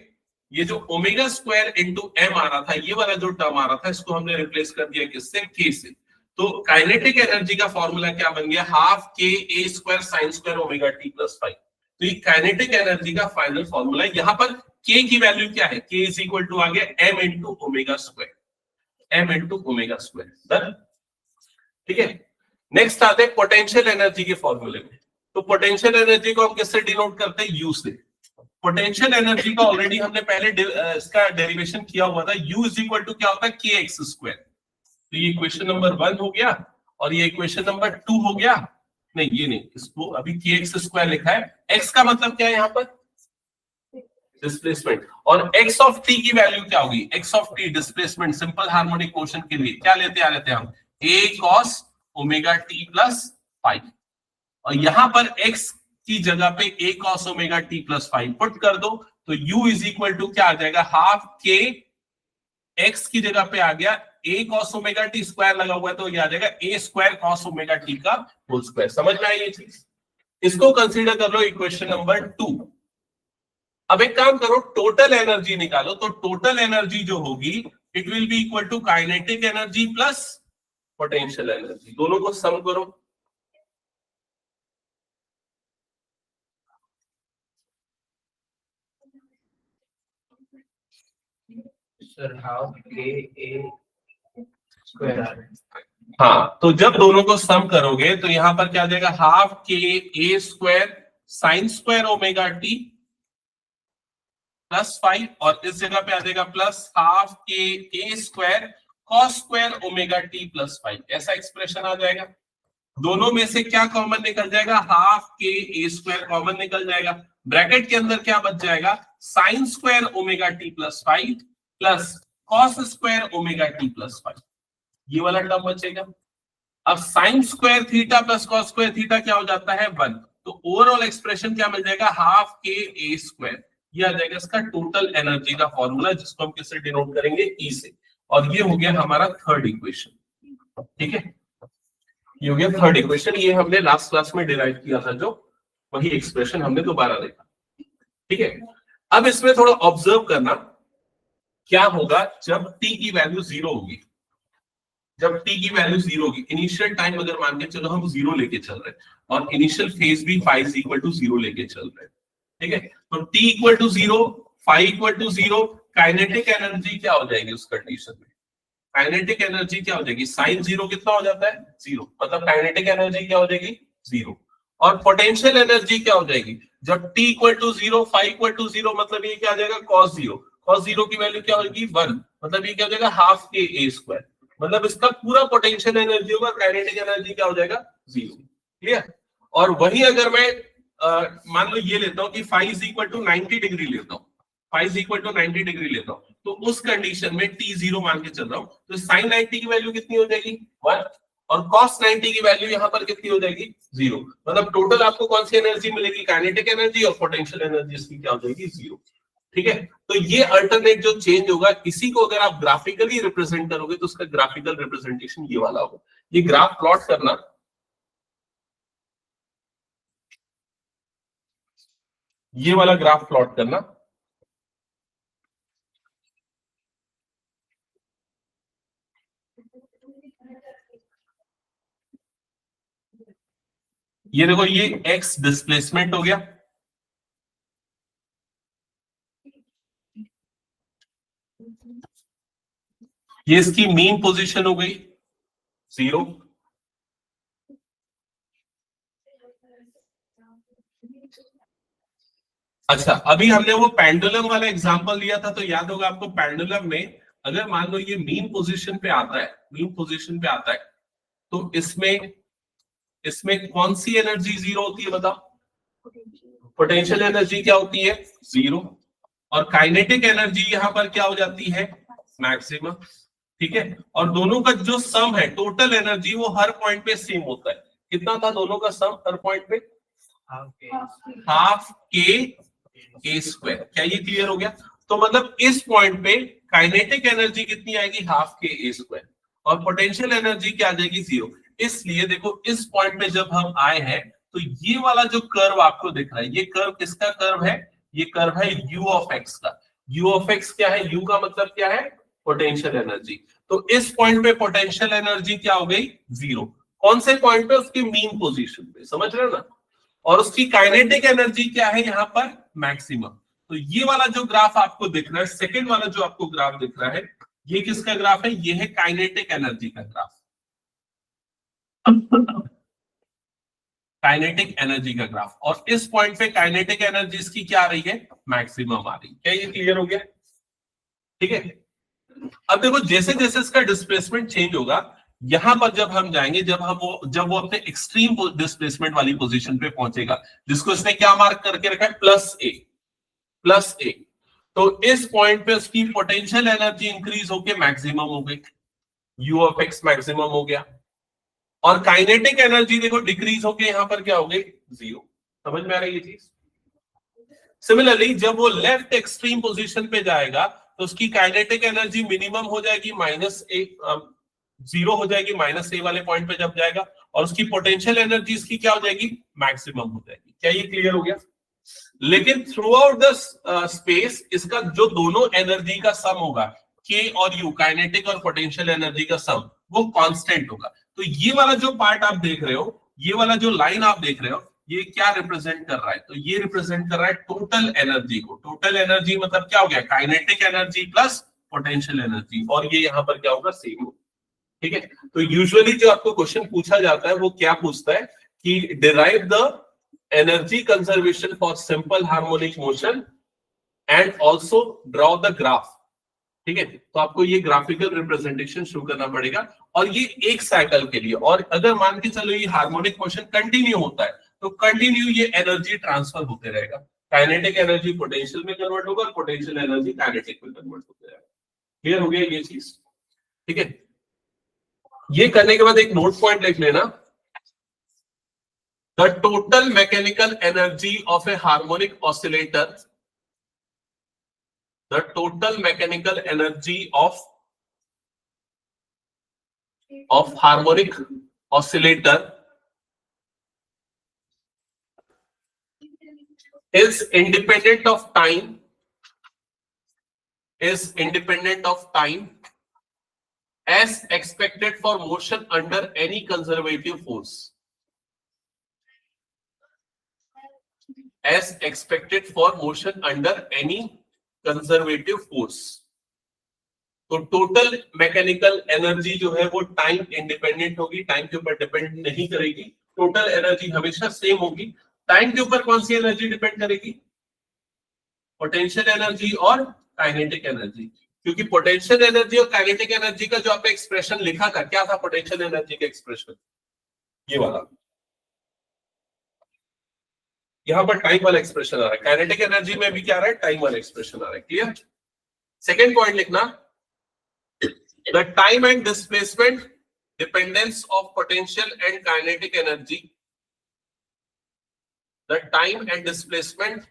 Speaker 1: ये जो ओमेगा स्क्वायर इंटू m आ रहा था, ये वाला जो टर्म आ रहा था, इसको हमने रिप्लेस कर दिया किससे? k से। तो काइनेटिक एनर्जी का फॉर्मूला क्या बन गया? Half k a square sine square omega t plus 5। तो ये काइनेटिक एनर्जी का फाइनल फॉर्मूला है। यहां पर k की वैल्यू क्या है? k इज इक्वल टू आ गया m into omega square, m into omega square. Done, ठीक है। नेक्स्ट आते हैं पोटेंशियल एनर्जी के फॉर्मूले में। तो पोटेंशियल एनर्जी को हम किससे डिनोट करते हैं? u से। पोटेंशियल एनर्जी का ऑलरेडी हमने पहले इसका डेरिवेशन किया हुआ था। u इज इक्वल टू क्या होता है? kx square. तो ये इक्वेशन नंबर 1 हो गया और ये इक्वेशन नंबर 2 हो गया। नहीं, ये नहीं, इसको अभी kx स्क्वायर लिखा है। x का मतलब क्या है यहाँ पर? डिस्प्लेसमेंट। और x ऑफ t की वैल्यू क्या होगी? x of t displacement, simple harmonic motion के लिए क्या लेते आ रहे थे हम? a cos omega t plus 5। और यहां पर x की जगह पे a cos omega t plus 5 put कर दो तो u इज इक्वल टू क्या आ जाएगा? हाफ k, x की जगह पे आ गया a cos omega t square लगा हुआ है तो ये आ जाएगा a square cos omega t का होल स्क्वायर। समझ में आई ये चीज? इसको कंसीडर कर लो इक्वेशन नंबर 2। अब एक काम करो, टोटल एनर्जी निकालो। तो टोटल एनर्जी जो होगी it will be equal to kinetic energy plus potential energy, दोनों को सम करो।
Speaker 3: Sir half k a square.
Speaker 1: हाँ, तो जब दोनों को सम करोगे तो यहां पर क्या आ जाएगा? Half k a square sine square omega t plus 5 और इस जगह पे आ जाएगा plus half k a square cos square omega t plus 5। ऐसा एक्सप्रेशन आ जाएगा। दोनों में से क्या कॉमन निकल जाएगा? Half k a square common निकल जाएगा। ब्रैकेट के अंदर क्या बच जाएगा? Sine square omega t plus 5 plus cos square omega t plus 5, ये वाला टर्म बचेगा। अब sine square theta plus cos square theta क्या हो जाता है? 1। तो ओवरऑल एक्सप्रेशन क्या मिल जाएगा? Half k a square. ये आ जाएगा इसका टोटल एनर्जी का फॉर्मूला, जिसको हम किससे डिनोट करेंगे? E से। और ये हो गया हमारा थर्ड इक्वेशन, ठीक है। ये हो गया थर्ड इक्वेशन। ये हमने लास्ट क्लास में डिराइव किया था, जो वही एक्सप्रेशन हमने दोबारा देखा, ठीक है। अब इसमें थोड़ा ऑब्जर्व करना, क्या होगा जब t की वैल्यू 0 होगी। जब t की वैल्यू 0 होगी, इनिशियल टाइम अगर मान के चलो हम 0 लेके चल रहे हैं और इनिशियल फेज भी phi इज इक्वल टू 0 लेके चल रहे हैं, ठीक है। तो t equal to 0, phi equal to 0, kinetic energy क्या हो जाएगी उस कंडीशन में? काइनेटिक एनर्जी क्या हो जाएगी? साइन 0 कितना हो जाता है? 0। मतलब काइनेटिक एनर्जी क्या हो जाएगी? 0। और पोटेंशियल एनर्जी क्या हो जाएगी? जब t equal to 0, phi equal to 0, मतलब ये क्या आ जाएगा? cos 0। cos 0 की वैल्यू क्या होगी? 1। मतलब ये क्या हो जाएगा? Half k a square. मतलब इसका पूरा पोटेंशियल एनर्जी होगा, काइनेटिक एनर्जी क्या हो जाएगा? 0। क्लियर? और वही अगर मैं मान लो ये लेता हूं कि phi is equal to 90 degree लेता हूं, phi is equal to 90 degree लेता हूं, तो उस कंडीशन में t 0 मान के चल रहा हूं, तो sin 90 की वैल्यू कितनी हो जाएगी? 1। और cos 90 की वैल्यू यहां पर कितनी हो जाएगी? 0। मतलब टोटल आपको कौन सी एनर्जी मिलेगी? काइनेटिक एनर्जी और पोटेंशियल एनर्जी इसकी क्या हो जाएगी? 0। ठीक है। तो ये अल्टरनेट जो चेंज होगा, इसी को अगर आप ग्राफिकली रिप्रेजेंट करोगे तो उसका ग्राफिकल रिप्रेजेंटेशन ये वाला होगा। ये ग्राफ प्लॉट करना, ये वाला ग्राफ प्लॉट करना, ये देखो, ये x डिस्प्लेसमेंट हो गया, ये इसकी मीन पोजीशन हो गई 0। अच्छा, अभी हमने वो पेंडुलम वाला एग्जांपल लिया था, तो याद होगा आपको पेंडुलम में अगर मान लो ये मीन पोजीशन पे आता है, मीन पोजीशन पे आता है, तो इसमें कौन सी एनर्जी जीरो होती है बताओ? पोटेंशियल एनर्जी क्या होती है? जीरो। और काइनेटिक एनर्जी यहां पर क्या हो जाती है? मैक्सिमम। ठीक है, और दोनों का जो सम है टोटल एनर्जी वो हर पॉइंट पे सेम होता है। कितना था दोनों का सम हर पॉइंट पे? हाफ के स्क्वायर। क्या ये क्लियर हो गया? तो मतलब इस पॉइंट पे काइनेटिक एनर्जी कितनी आएगी? हाफ के ए स्क्वायर, और पोटेंशियल एनर्जी क्या आ जाएगी? जीरो। इसलिए देखो इस पॉइंट पे जब हम आए हैं तो ये वाला जो कर्व आपको दिख रहा है, ये कर्व किसका कर्व है? ये कर्व है u ऑफ x का। u ऑफ x क्या है? u का मतलब क्या है? Potential energy. तो इस पॉइंट पे पोटेंशियल एनर्जी क्या हो गई? जीरो। कौन से पॉइंट पे? उसकी मीन पोजीशन पे, समझ रहे हो ना? और उसकी काइनेटिक एनर्जी क्या है यहाँ पर? मैक्सिमम। तो ये वाला जो ग्राफ आपको दिख रहा है, सेकंड वाला जो आपको ग्राफ दिख रहा है, ये किसका ग्राफ है? ये है काइनेटिक एनर्जी का ग्राफ। काइनेटिक एनर्जी का ग्राफ, और इस पॉइंट पे काइनेटिक एनर्जी इसकी क्या आ रही है? मैक्सिमम आ रही है। क्या ये क्लियर हो गया? ठीक है, अब देखो जैसे जैसे इसका डिस्प्लेसमेंट चेंज होगा, यहां पर जब हम जाएंगे, जब वो अपने एक्सट्रीम डिस्प्लेसमेंट वाली पोजीशन पे पहुंचेगा, जिसको इसने क्या मार्क करके रखा है? प्लस ए। तो इस पॉइंट पे उसकी पोटेंशियल एनर्जी इंक्रीज होके मैक्सिमम हो गई, u ऑफ x मैक्सिमम हो गया, और काइनेटिक एनर्जी देखो डिक्रीज होके यहां पर क्या हो गई? जीरो। समझ में आ रही है ये चीज? सिमिलरली जब वो लेफ्ट एक्सट्रीम पोजीशन पे जाएगा तो उसकी काइनेटिक एनर्जी मिनिमम हो जाएगी, जीरो हो जाएगी, -a वाले पॉइंट पे जब जाएगा, और उसकी पोटेंशियल एनर्जी इसकी क्या हो जाएगी? मैक्सिमम हो जाएगी। क्या ये क्लियर हो गया? लेकिन थ्रू आउट द स्पेस इसका जो दोनों एनर्जी का सम होगा, k और u, काइनेटिक और पोटेंशियल एनर्जी का सम, वो कांस्टेंट होगा। तो ये वाला जो पार्ट आप देख रहे हो, ये वाला जो लाइन आप देख रहे हो, ये क्या रिप्रेजेंट कर रहा है? तो ये रिप्रेजेंट कर रहा है टोटल एनर्जी को। टोटल एनर्जी मतलब क्या हो गया? Kinetic energy plus potential energy, और ये यहां पर क्या होगा? सेम होगा। ठीक है, तो यूजुअली जो आपको क्वेश्चन पूछा जाता है वो क्या पूछता है कि derive the energy conservation for simple harmonic motion and also draw the graph. ठीक है, तो आपको ये ग्राफिकल रिप्रेजेंटेशन शुरू करना पड़ेगा, और ये एक साइकिल के लिए। और अगर मान के चलो ये हार्मोनिक मोशन कंटिन्यू होता है तो कंटिन्यू ये एनर्जी ट्रांसफर होते रहेगा। काइनेटिक एनर्जी पोटेंशियल में कन्वर्ट होगा और पोटेंशियल एनर्जी काइनेटिक में कन्वर्ट होते रहेगा। क्लियर हो गया ये चीज? ठीक है, ये करने के बाद एक नोट पॉइंट लिख लेना, the total mechanical energy of A harmonic oscillator, the total mechanical energy of harmonic oscillator is independent of time, as expected for motion under any conservative force, as expected for motion under any conservative force. तो total mechanical energy जो है वो time independent होगी, time के ऊपर depend नहीं करेगी। Total energy हमेशा सेम होगी। टाइम के ऊपर कौन सी एनर्जी डिपेंड करेगी? पोटेंशियल एनर्जी और काइनेटिक एनर्जी, क्योंकि पोटेंशियल एनर्जी और काइनेटिक एनर्जी का जो आपने एक्सप्रेशन लिखा था, क्या था पोटेंशियल एनर्जी का एक्सप्रेशन? ये वाला। यहां पर टाइम वाला एक्सप्रेशन आ रहा है, काइनेटिक एनर्जी में भी क्या आ रहा है? टाइम वाला एक्सप्रेशन आ रहा है। क्लियर? सेकंड पॉइंट लिखना, the time and displacement dependence of potential and kinetic energy, the time and displacement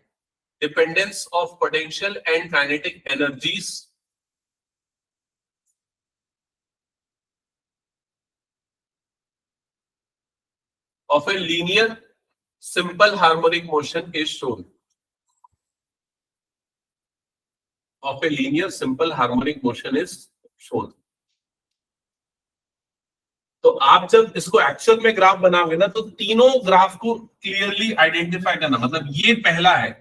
Speaker 1: dependence of potential and kinetic energies of a linear simple harmonic motion is shown, of a linear simple harmonic motion is shown। तो आप जब इसको actual में graph बनाओगे ना, तो तीनों graph को क्लियरली आइडेंटिफाई करना, मतलब ये पहला है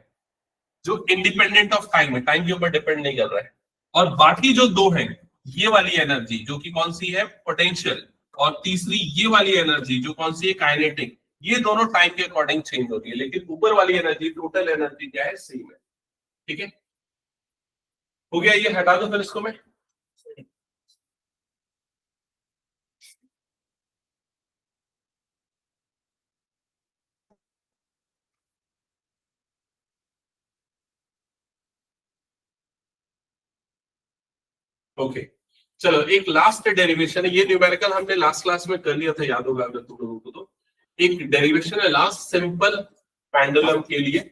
Speaker 1: जो इंडिपेंडेंट ऑफ टाइम है, टाइम के ऊपर डिपेंड नहीं कर रहा है, और बाकी जो दो हैं, ये वाली एनर्जी जो कि कौन सी है? पोटेंशियल, और तीसरी ये वाली एनर्जी जो कौन सी है? काइनेटिक। ये दोनों टाइम के अकॉर्डिंग चेंज होती है, लेकिन ऊपर वाली एनर्जी, टोटल एनर्जी क्या है? सेम है। ठीक है, हो गया ये? हटा दो फिर इसको मैं। ओके चलो एक लास्ट डेरिवेशन है, ये न्यूमेरिकल हमने लास्ट क्लास में कर लिया था, याद होगा अगर तुम लोगों को तो। एक डेरिवेशन है लास्ट सिंपल पेंडुलम के लिए,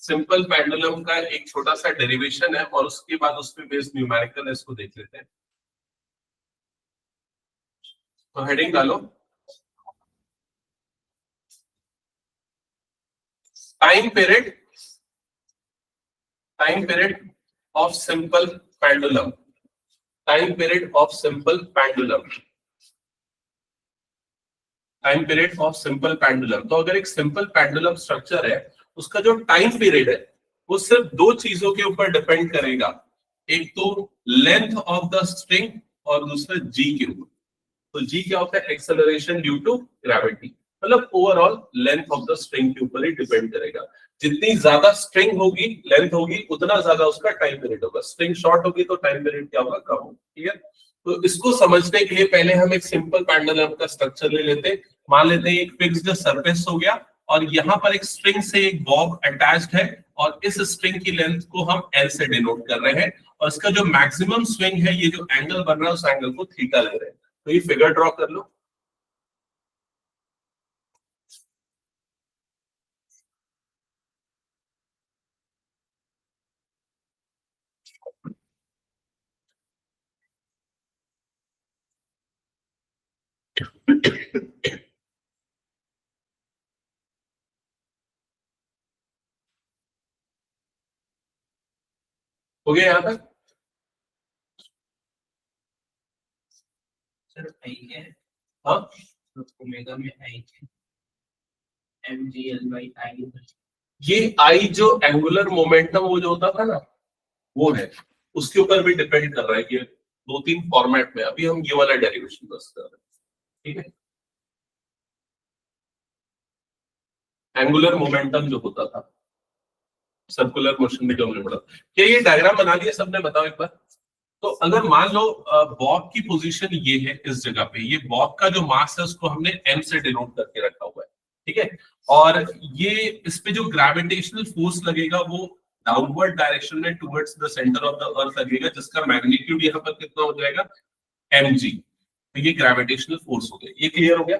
Speaker 1: सिंपल पेंडुलम का एक छोटा सा डेरिवेशन है और उसके बाद उस पे बेस्ड न्यूमेरिकल है, इसको देख लेते हैं। तो हेडिंग डालो, time period of simple pendulum, time period of simple pendulum, time period of simple pendulum. तो अगर एक सिंपल पेंडुलम स्ट्रक्चर है, उसका जो टाइम पीरियड है वो सिर्फ दो चीजों के ऊपर डिपेंड करेगा, एक तो लेंथ ऑफ द स्ट्रिंग और दूसरा जी के ऊपर। तो जी क्या होता है, एक्सेलरेशन ड्यू टू ग्रेविटी, मतलब overall length of the string के ऊपर ही डिपेंड करेगा। जितनी ज्यादा स्ट्रिंग होगी, लेंथ होगी, उतना ज्यादा उसका टाइम पीरियड होगा। स्ट्रिंग शॉर्ट होगी तो टाइम पीरियड क्या होगा, कम होगा। ठीक है, तो इसको समझने के लिए पहले हम एक सिंपल पेंडुलम का स्ट्रक्चर ले लेते हैं। मान लेते हैं एक फिक्स्ड सरफेस हो गया और यहाँ पर एक स्ट्रिंग से एक बॉब अटैच्ड है और इस स्ट्रिंग की लेंथ को हम एल से डिनोट कर रहे हैं और इसका जो मैक्सिमम स्विंग है, ये जो एंगल बन रहा है उस एंगल को थीटा ले रहे हैं। तो ये फिगर ड्रॉ कर लो। हो गया यहाँ तक?
Speaker 3: सर आई है,
Speaker 1: हाँ,
Speaker 3: ओमेगा में आई है, mgl/i।
Speaker 1: ये आई जो एंगुलर मोमेंटम वो जो होता था ना, वो है, उसके ऊपर भी डिपेंड कर रहा है। ये दो तीन फॉर्मेट में, अभी हम ये वाला डेरिवेशन बस कर रहे हैं। ठीक है, एंगुलर मोमेंटम जो होता था सर्कुलर मोशन में जो हमने पढ़ा, क्या ये डायग्राम बना दिया सबने, बताओ एक बार। तो अगर मान लो बॉब की पोजीशन ये है इस जगह पे, ये बॉब का जो मास है उसको हमने m से डिनोट करके रखा हुआ है। ठीक है, और ये इस पे जो ग्रेविटेशनल फोर्स लगेगा वो डाउनवर्ड डायरेक्शन में towards the centre of the earth लगेगा, जिसका मैग्नीट्यूड यहाँ पर कितना हो जाएगा, mg। तो ये ग्रेविटेशनल फोर्स हो गया, ये क्लियर हो गया।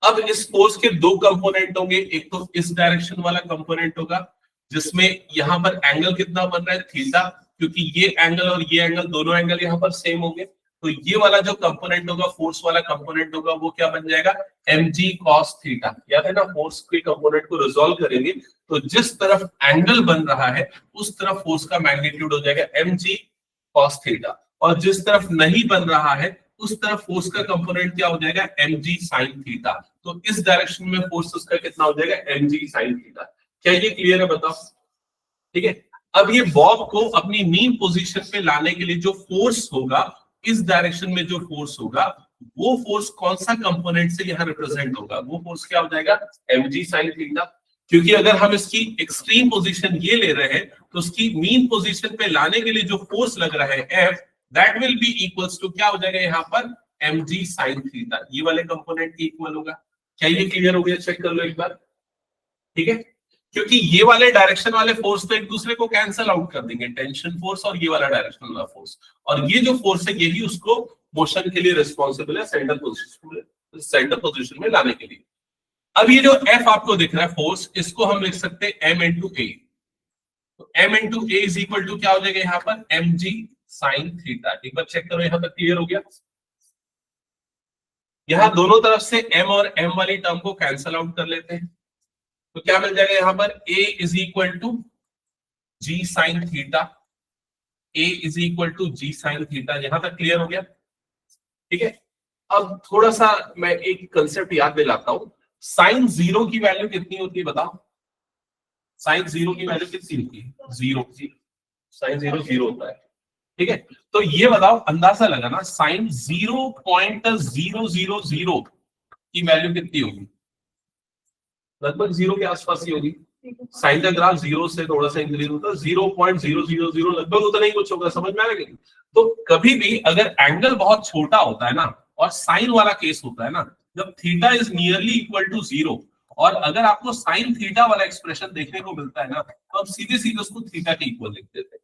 Speaker 1: अब इस फोर्स के दो कंपोनेंट होंगे, एक तो इस डायरेक्शन वाला कंपोनेंट होगा जिसमें यहाँ पर एंगल कितना बन रहा है, थीटा, क्योंकि ये एंगल और ये एंगल दोनों एंगल यहाँ पर सेम होंगे। तो ये वाला जो कंपोनेंट होगा, फोर्स वाला कंपोनेंट होगा, वो क्या बन जाएगा, mg cos थीटा। याद है ना, फोर्स के कंपोनेंट को रिजॉल्व करेंगे तो जिस तरफ एंगल बन रहा है उस तरफ फोर्स का मैग्नीट्यूड हो जाएगा mg cos थीटा, और जिस तरफ नहीं बन रहा है उस तरफ फोर्स का कंपोनेंट क्या हो जाएगा, mg sin थीटा। तो इस डायरेक्शन में फोर्स उसका कितना हो जाएगा, mg sin थीटा। क्या ये क्लियर है, बताओ। ठीक है, अब ये बॉब को अपनी मीन पोजीशन पे लाने के लिए जो फोर्स होगा, इस डायरेक्शन में जो फोर्स होगा, वो फोर्स कौन सा कंपोनेंट से यहाँ रिप्रेजेंट होगा, वो फोर्स क्या हो जाएगा, mg sin थीटा। क्योंकि अगर हम इसकी एक्सट्रीम पोजीशन ये ले रहे हैं तो उसकी मीन पोजीशन पे लाने के लिए जो फोर्स लग रहा है F, that will be equals to क्या हो जाएगा यहाँ पर, mg sin थीटा। ये वाले कंपोनेंट की इक्वल होगा। क्या ये क्लियर हो गया, चेक कर लो एक बार। ठीक है, क्योंकि ये वाले डायरेक्शन वाले फोर्स तो एक दूसरे को कैंसिल आउट कर देंगे, टेंशन फोर्स और ये वाला डायरेक्शन वाला फोर्स, और ये जो फोर्स है यही उसको मोशन के लिए रिस्पॉन्सिबल है, सेंटर पोजीशन में लाने के लिए। अब ये जो F आपको दिख रहा है फोर्स, इसको हम लिख सकते हैं m इंटू ए। तो m into A is equal to क्या हो जाएगा यहाँ पर, mg sin थीटा। एक बार चेक करो, यहाँ तक क्लियर हो गया। यहाँ दोनों तरफ से m और m वाली टर्म को कैंसिल आउट कर लेते हैं, तो क्या मिल जाएगा यहाँ पर, a is equal to g sin theta, a is equal to g sin theta. यहां तक क्लियर हो गया। ठीक है, अब थोड़ा सा मैं एक कंसेप्ट याद दिलाता हूं। साइन जीरो की वैल्यू कितनी होती है, बताओ। साइन जीरो की वैल्यू कितनी होती है, जीरो। साइन जीरो जीरो होता है। ठीक है, तो ये बताओ, अंदाजा लगाना, साइन 0.000 की वैल्यू कितनी होगी, लगभग जीरो के आसपास ही होगी। साइन का ग्राफ जीरो से थोड़ा सा इंक्रीज होता है, 0.000 लगभग उतना ही कुछ होगा, समझ में आ रहा है। तो कभी भी अगर एंगल बहुत छोटा होता है ना, और साइन वाला केस होता है ना, जब theta is nearly equal to zero, और अगर आपको साइन थीटा वाला एक्सप्रेशन देखने को मिलता है ना, तो हम सीधे सीधे उसको थीटा के इक्वल लिख देते हैं।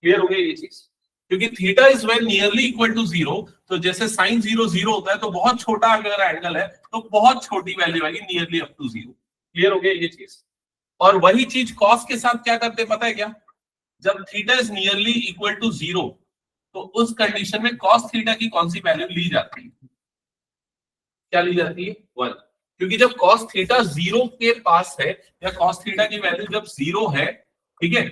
Speaker 1: क्लियर हो गया ये चीज। क्योंकि theta is when nearly equal to 0, तो जैसे साइन 0 0 होता है तो बहुत छोटा अगर एंगल है तो बहुत छोटी वैल्यू आएगी नियरली अप टू 0। क्लियर हो गया ये चीज। और वही चीज कॉस के साथ क्या करते पता है क्या, जब theta is nearly equal to 0 तो उस कंडीशन में कॉस थीटा की कौन सी वैल्यू ली जाती है, क्या ली जाती है 1, क्योंकि जब कॉस थीटा 0 के पास है या कॉस थीटा की वैल्यू जब 0 है, ठीक है,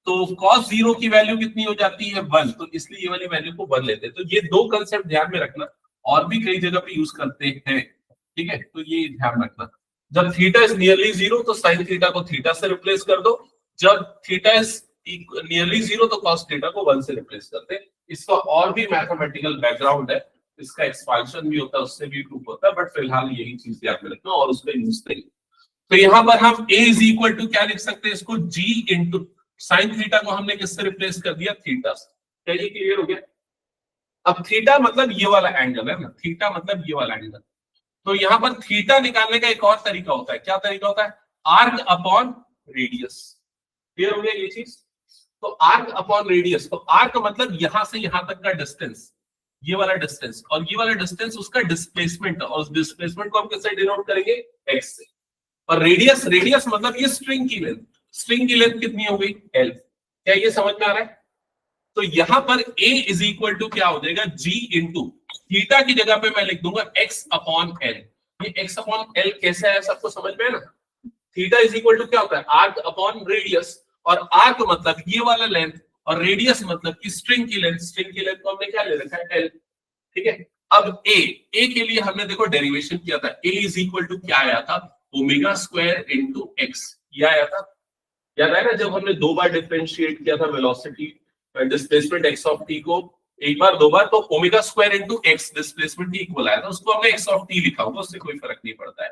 Speaker 1: तो cos 0 की वैल्यू कितनी हो जाती है 1, तो इसलिए ये वाली वैल्यू को 1 लेते हैं। तो ये दो कंसेप्ट ध्यान में रखना, और भी कई जगह पे यूज करते हैं, ठीक है, तो ये ध्यान रखना। जब थीटा इज नियरली 0 तो साइन थीटा को थीटा से रिप्लेस कर दो, जब थीटा इज नियरली 0 तो cos थीटा को 1 से रिप्लेस करते हैं। इसका और भी मैथमेटिकल बैकग्राउंड है, इसका एक्सपांशन भी होता है, उससे भी प्रूफ होता है, बट फिलहाल यही चीज ध्यान में रखना और उसमें यूज नहीं। तो यहाँ पर हम a इज इक्वल टू क्या लिख सकते हैं, इसको g इंटू साइन थीटा को हमने किससे रिप्लेस कर दिया, थीटा से। क्या ये क्लियर हो गया? अब थीटा मतलब ये वाला एंगल है ना, थीटा मतलब ये वाला एंगल। तो यहाँ पर थीटा निकालने का एक और तरीका होता है, क्या तरीका होता है, आर्क अपॉन रेडियस। क्लियर हो गया ये चीज? तो आर्क अपॉन रेडियस, तो आर्क मतलब यहां से यहां तक का डिस्टेंस, ये वाला डिस्टेंस, और ये वाला डिस्टेंस उसका डिस्प्लेसमेंट, और उस डिस्प्लेसमेंट को हम किससे डिनोट करेंगे, x से। और रेडियस, रेडियस मतलब ये स्ट्रिंग की लेंथ, स्ट्रिंग की लेंथ कितनी हो गई, l। क्या ये समझ में आ रहा है? तो यहां पर a इज इक्वल टू क्या हो जाएगा, g इंटू थीटा की जगह पे मैं लिख दूंगा x अपॉन l। ये x अपॉन l कैसे है, सबको समझ में है ना? थीटा इज इक्वल टू क्या होता है, आर्क अपॉन रेडियस, और आर्क मतलब ये वाला लेंथ, और रेडियस मतलब कि स्ट्रिंग की लेंथ, स्ट्रिंग की लेंथ को हमने क्या ले रखा है, l। ठीक है, अब a के लिए हमने देखो डेरिवेशन किया था, a इज इक्वल टू क्या आया था, ओमेगा स्क्वायर इंटू x, ये आया था, याद है ना, जब हमने दो बार डिफरेंशिएट किया था velocity displacement x of t को, एक बार दो बार, तो omega square into x displacement equal आया था, उसको हमने x ऑफ t लिखा होगा, उससे कोई फर्क नहीं पड़ता है।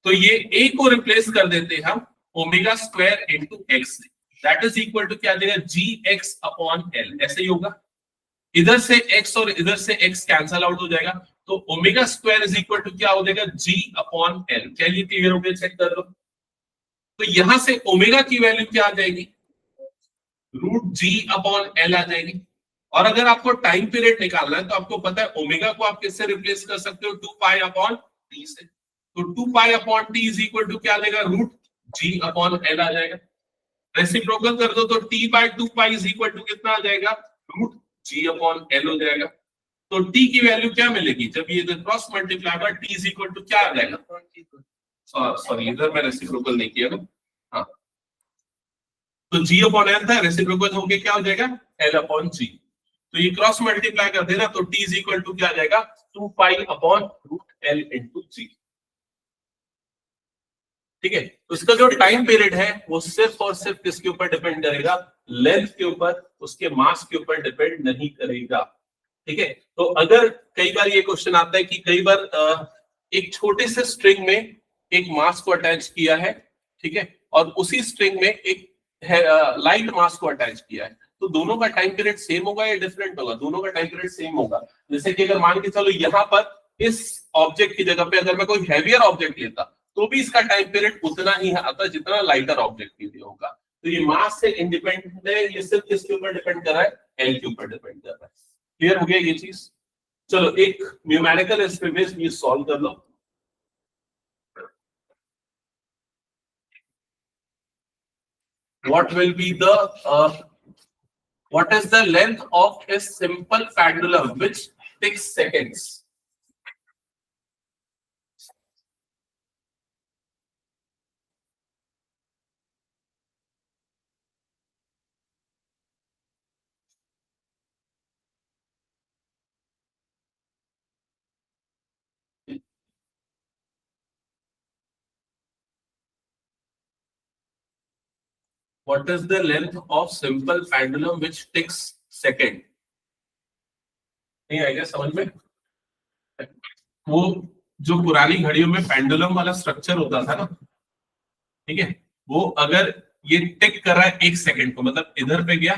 Speaker 1: तो ये a को रिप्लेस कर देते हैं हम ओमेगा स्क्वायर इंटू x से, दैट इज इक्वल टू क्या आ जाएगा, gx अपॉन l, ऐसे ही होगा। इधर से x और इधर से x कैंसल आउट हो जाएगा, तो omega square is equal to क्या हो जाएगा, g अपॉन l। क्या ये क्लियर हो गया, चेक कर लो। तो यहां से ओमेगा की वैल्यू क्या आ जाएगी, रूट g अपॉन l आ जाएगी। और अगर आपको टाइम पीरियड निकालना है तो आपको पता है ओमेगा को आप किससे रिप्लेस कर सकते हो, 2 पाई अपॉन t से। तो 2 pi upon t is equal to क्या आ जाएगा, रूट g अपॉन l आ जाएगा। रेसिप्रोकल कर दो तो t by 2 pi is equal to कितना आ जाएगा, रूट g अपॉन l हो जाएगा। तो t की वैल्यू क्या मिलेगी, जब ये cross multiply by t is equal to क्या आ जाएगा, सॉरी इधर मैं रेसिप्रोकल नहीं किया ना, हाँ, तो g अपॉन l था, रेसिप्रोकल होके क्या हो जाएगा, l अपॉन g। तो ये क्रॉस मल्टीप्लाई कर देना, तो t इज इक्वल टू क्या आ जाएगा, 2 pi upon root l into g। ठीक है, तो इसका जो टाइम पीरियड है वो सिर्फ और सिर्फ किसके ऊपर डिपेंड करेगा, लेंथ के ऊपर, उसके मास के ऊपर डिपेंड नहीं करेगा। ठीक है, तो अगर कई बार ये क्वेश्चन आता है कि कई बार एक छोटे से स्ट्रिंग में एक मास को अटैच किया है, ठीक है, और उसी स्ट्रिंग में एक लाइट मास को अटैच किया है, तो दोनों का टाइम पीरियड सेम होगा या डिफरेंट होगा, दोनों का टाइम पीरियड सेम होगा। जैसे कि अगर मान के चलो यहाँ पर इस ऑब्जेक्ट की जगह पे अगर मैं कोई हैवियर ऑब्जेक्ट लेता तो भी इसका टाइम पीरियड उतना ही आता जितना लाइटर ऑब्जेक्ट के लिए होगा। तो ये मास से इंडिपेंडेंट है, ये सिर्फ किसके ऊपर डिपेंड कर रहा है, एल के ऊपर डिपेंड कर रहा है। क्लियर हो गया ये चीज? चलो एक न्यूमेरिकल एक्सपेरिमेंट ये सॉल्व कर लो। What will be the what is the length of a simple pendulum which takes seconds? What is the length of simple pendulum which takes second? नहीं आएगा समझ में? वो जो पुरानी घड़ियों में पेंडुलम वाला स्ट्रक्चर होता था ना, ठीक है, वो अगर ये टिक कर रहा है 1 सेकंड को, मतलब इधर पे गया,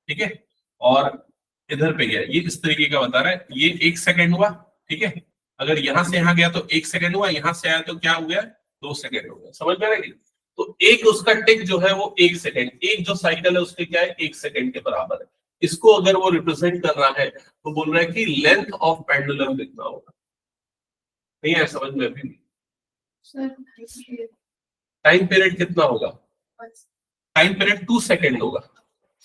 Speaker 1: ठीक है, और इधर पे गया, ये इस तरीके का बता रहा है, ये 1 सेकंड हुआ, ठीक है, अगर यहां से यहां गया तो 1 सेकंड हुआ, यहां से आया तो क्या हो गया, 2 सेकंड हो गया। समझ में आ रहा है? तो एक उसका टिक जो है वो 1 सेकंड, एक जो साइकिल है उसके क्या है 1 सेकंड के बराबर है। इसको अगर वो रिप्रेजेंट कर रहा है तो बोल रहा है कि लेंथ ऑफ पेंडुलम कितना होगा। नहीं है समझ में अभी?
Speaker 2: Sir,
Speaker 1: टाइम पीरियड कितना होगा? टाइम पीरियड 2 सेकेंड होगा,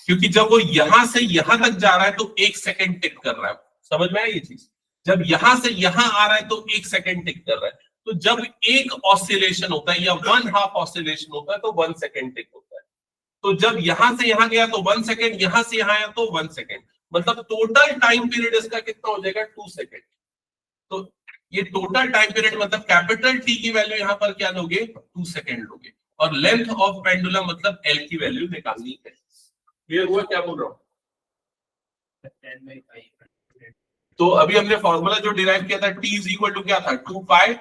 Speaker 1: क्योंकि जब वो यहां से यहां तक जा रहा है तो 1 सेकेंड टिक कर रहा है। समझ में आया ये चीज? जब यहां से यहां आ रहा है तो 1 सेकेंड टिक कर रहा है। तो जब एक ऑसिलेशन होता है या 1/2 ऑसिलेशन होता है तो 1 सेकेंड टिक होता है। तो जब यहां से यहां गया तो 1 सेकेंड, यहां से यहां आया तो 1 सेकेंड, मतलब टोटल टाइम पीरियड इसका कितना हो जाएगा? 2 सेकेंड। तो ये टोटल टाइम पीरियड मतलब कैपिटल टी की वैल्यू यहां पर क्या लोगे? 2 सेकेंड लोगे। और लेंथ ऑफ पेंडुलम मतलब एल की वैल्यू निकालनी है। क्लियर हुआ क्या बोल रहा हूं?
Speaker 3: 10/5.
Speaker 1: तो अभी हमने फॉर्मूला जो डिराइव किया था t इज इक्वल टू क्या था? 2 pi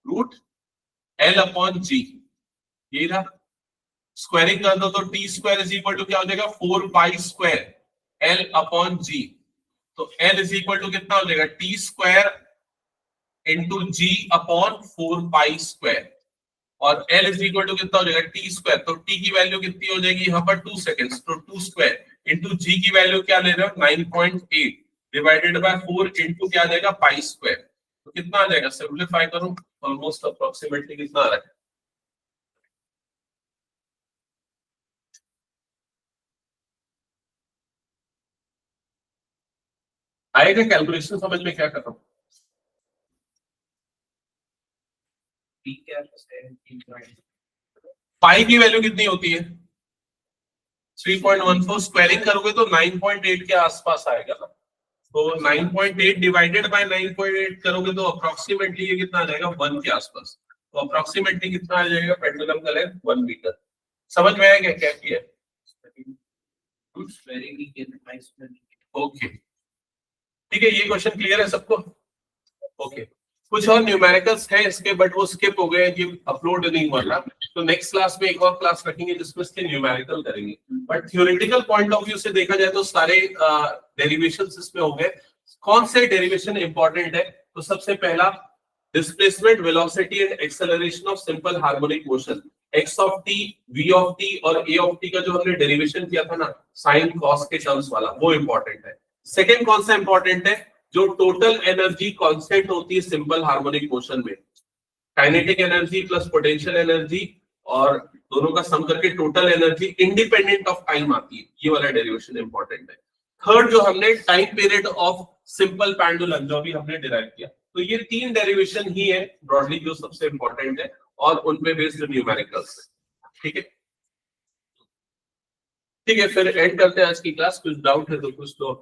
Speaker 1: root l upon g। ये था। स्क्वायरिंग कर दो तो t square is equal to क्या हो जाएगा? 4 pi square l upon g। तो l इज इक्वल टू कितना हो जाएगा? t square into g upon 4 pi square. और l इज इक्वल टू कितना हो जाएगा? t square. तो t की वैल्यू कितनी हो जाएगी यहाँ पर? 2 सेकेंड्स। तो 2 स्क्वायर इंटू g की वैल्यू क्या ले रहे हो? 9.8 डिवाइडेड बाय 4 इंटू क्या आ जाएगा? Pi square. तो कितना आ जाएगा? सिंपलीफाई करो, ऑलमोस्ट अप्रोक्सीमेटली कितना आ रहा है? आएगा कैलकुलेशन समझ में क्या कर रहा हूं?
Speaker 3: ठीक है 17.
Speaker 1: पाई की वैल्यू कितनी होती है? 3.14। स्क्वायरिंग करोगे तो 9.8 के आसपास आएगा ना। तो 9.8 डिवाइडेड बाय 9.8 करोगे तो अप्रोक्सीमेटली ये कितना आ जाएगा? 1 के आसपास। तो अप्रोक्सीमेटली कितना आ जाएगा पेंडुलम का लेंथ? 1 मीटर। समझ में आया क्या किया? ओके ठीक है, ये क्वेश्चन क्लियर है सबको? ओके कुछ और न्यूमेरिकल्स हैं इसके, बट वो स्किप हो गए, ये अपलोड नहीं हुआ था। तो नेक्स्ट क्लास में एक और क्लास रखेंगे जिसमें इसके न्यूमेरिकल करेंगे। But theoretical point of view से देखा जाए तो सारे डेरिवेशंस इसमें हो गए। कौन से डेरिवेशन इंपॉर्टेंट है? तो सबसे पहला displacement, velocity and acceleration of simple harmonic motion, x of t, v of t और a ऑफ t का जो हमने डेरिवेशन किया था ना साइन कॉस के टर्म्स वाला, वो इंपॉर्टेंट है। सेकंड कौन सा इंपॉर्टेंट है? जो टोटल एनर्जी कांस्टेंट होती है सिंपल हार्मोनिक मोशन में, kinetic energy plus potential energy, और दोनों का सम करके total energy independent of time आती है। ये वाला डेरिवेशन इंपॉर्टेंट है। थर्ड जो हमने time period of simple pendulum जो भी हमने डिराइव किया, तो ये 3 डेरिवेशन ही है ब्रॉडली जो सबसे इंपॉर्टेंट है और उनपे बेस्ड न्यूमेरिकल्स है। ठीक है ठीक है, फिर एंड करते हैं आज की क्लास। कुछ डाउट है तो कुछ तो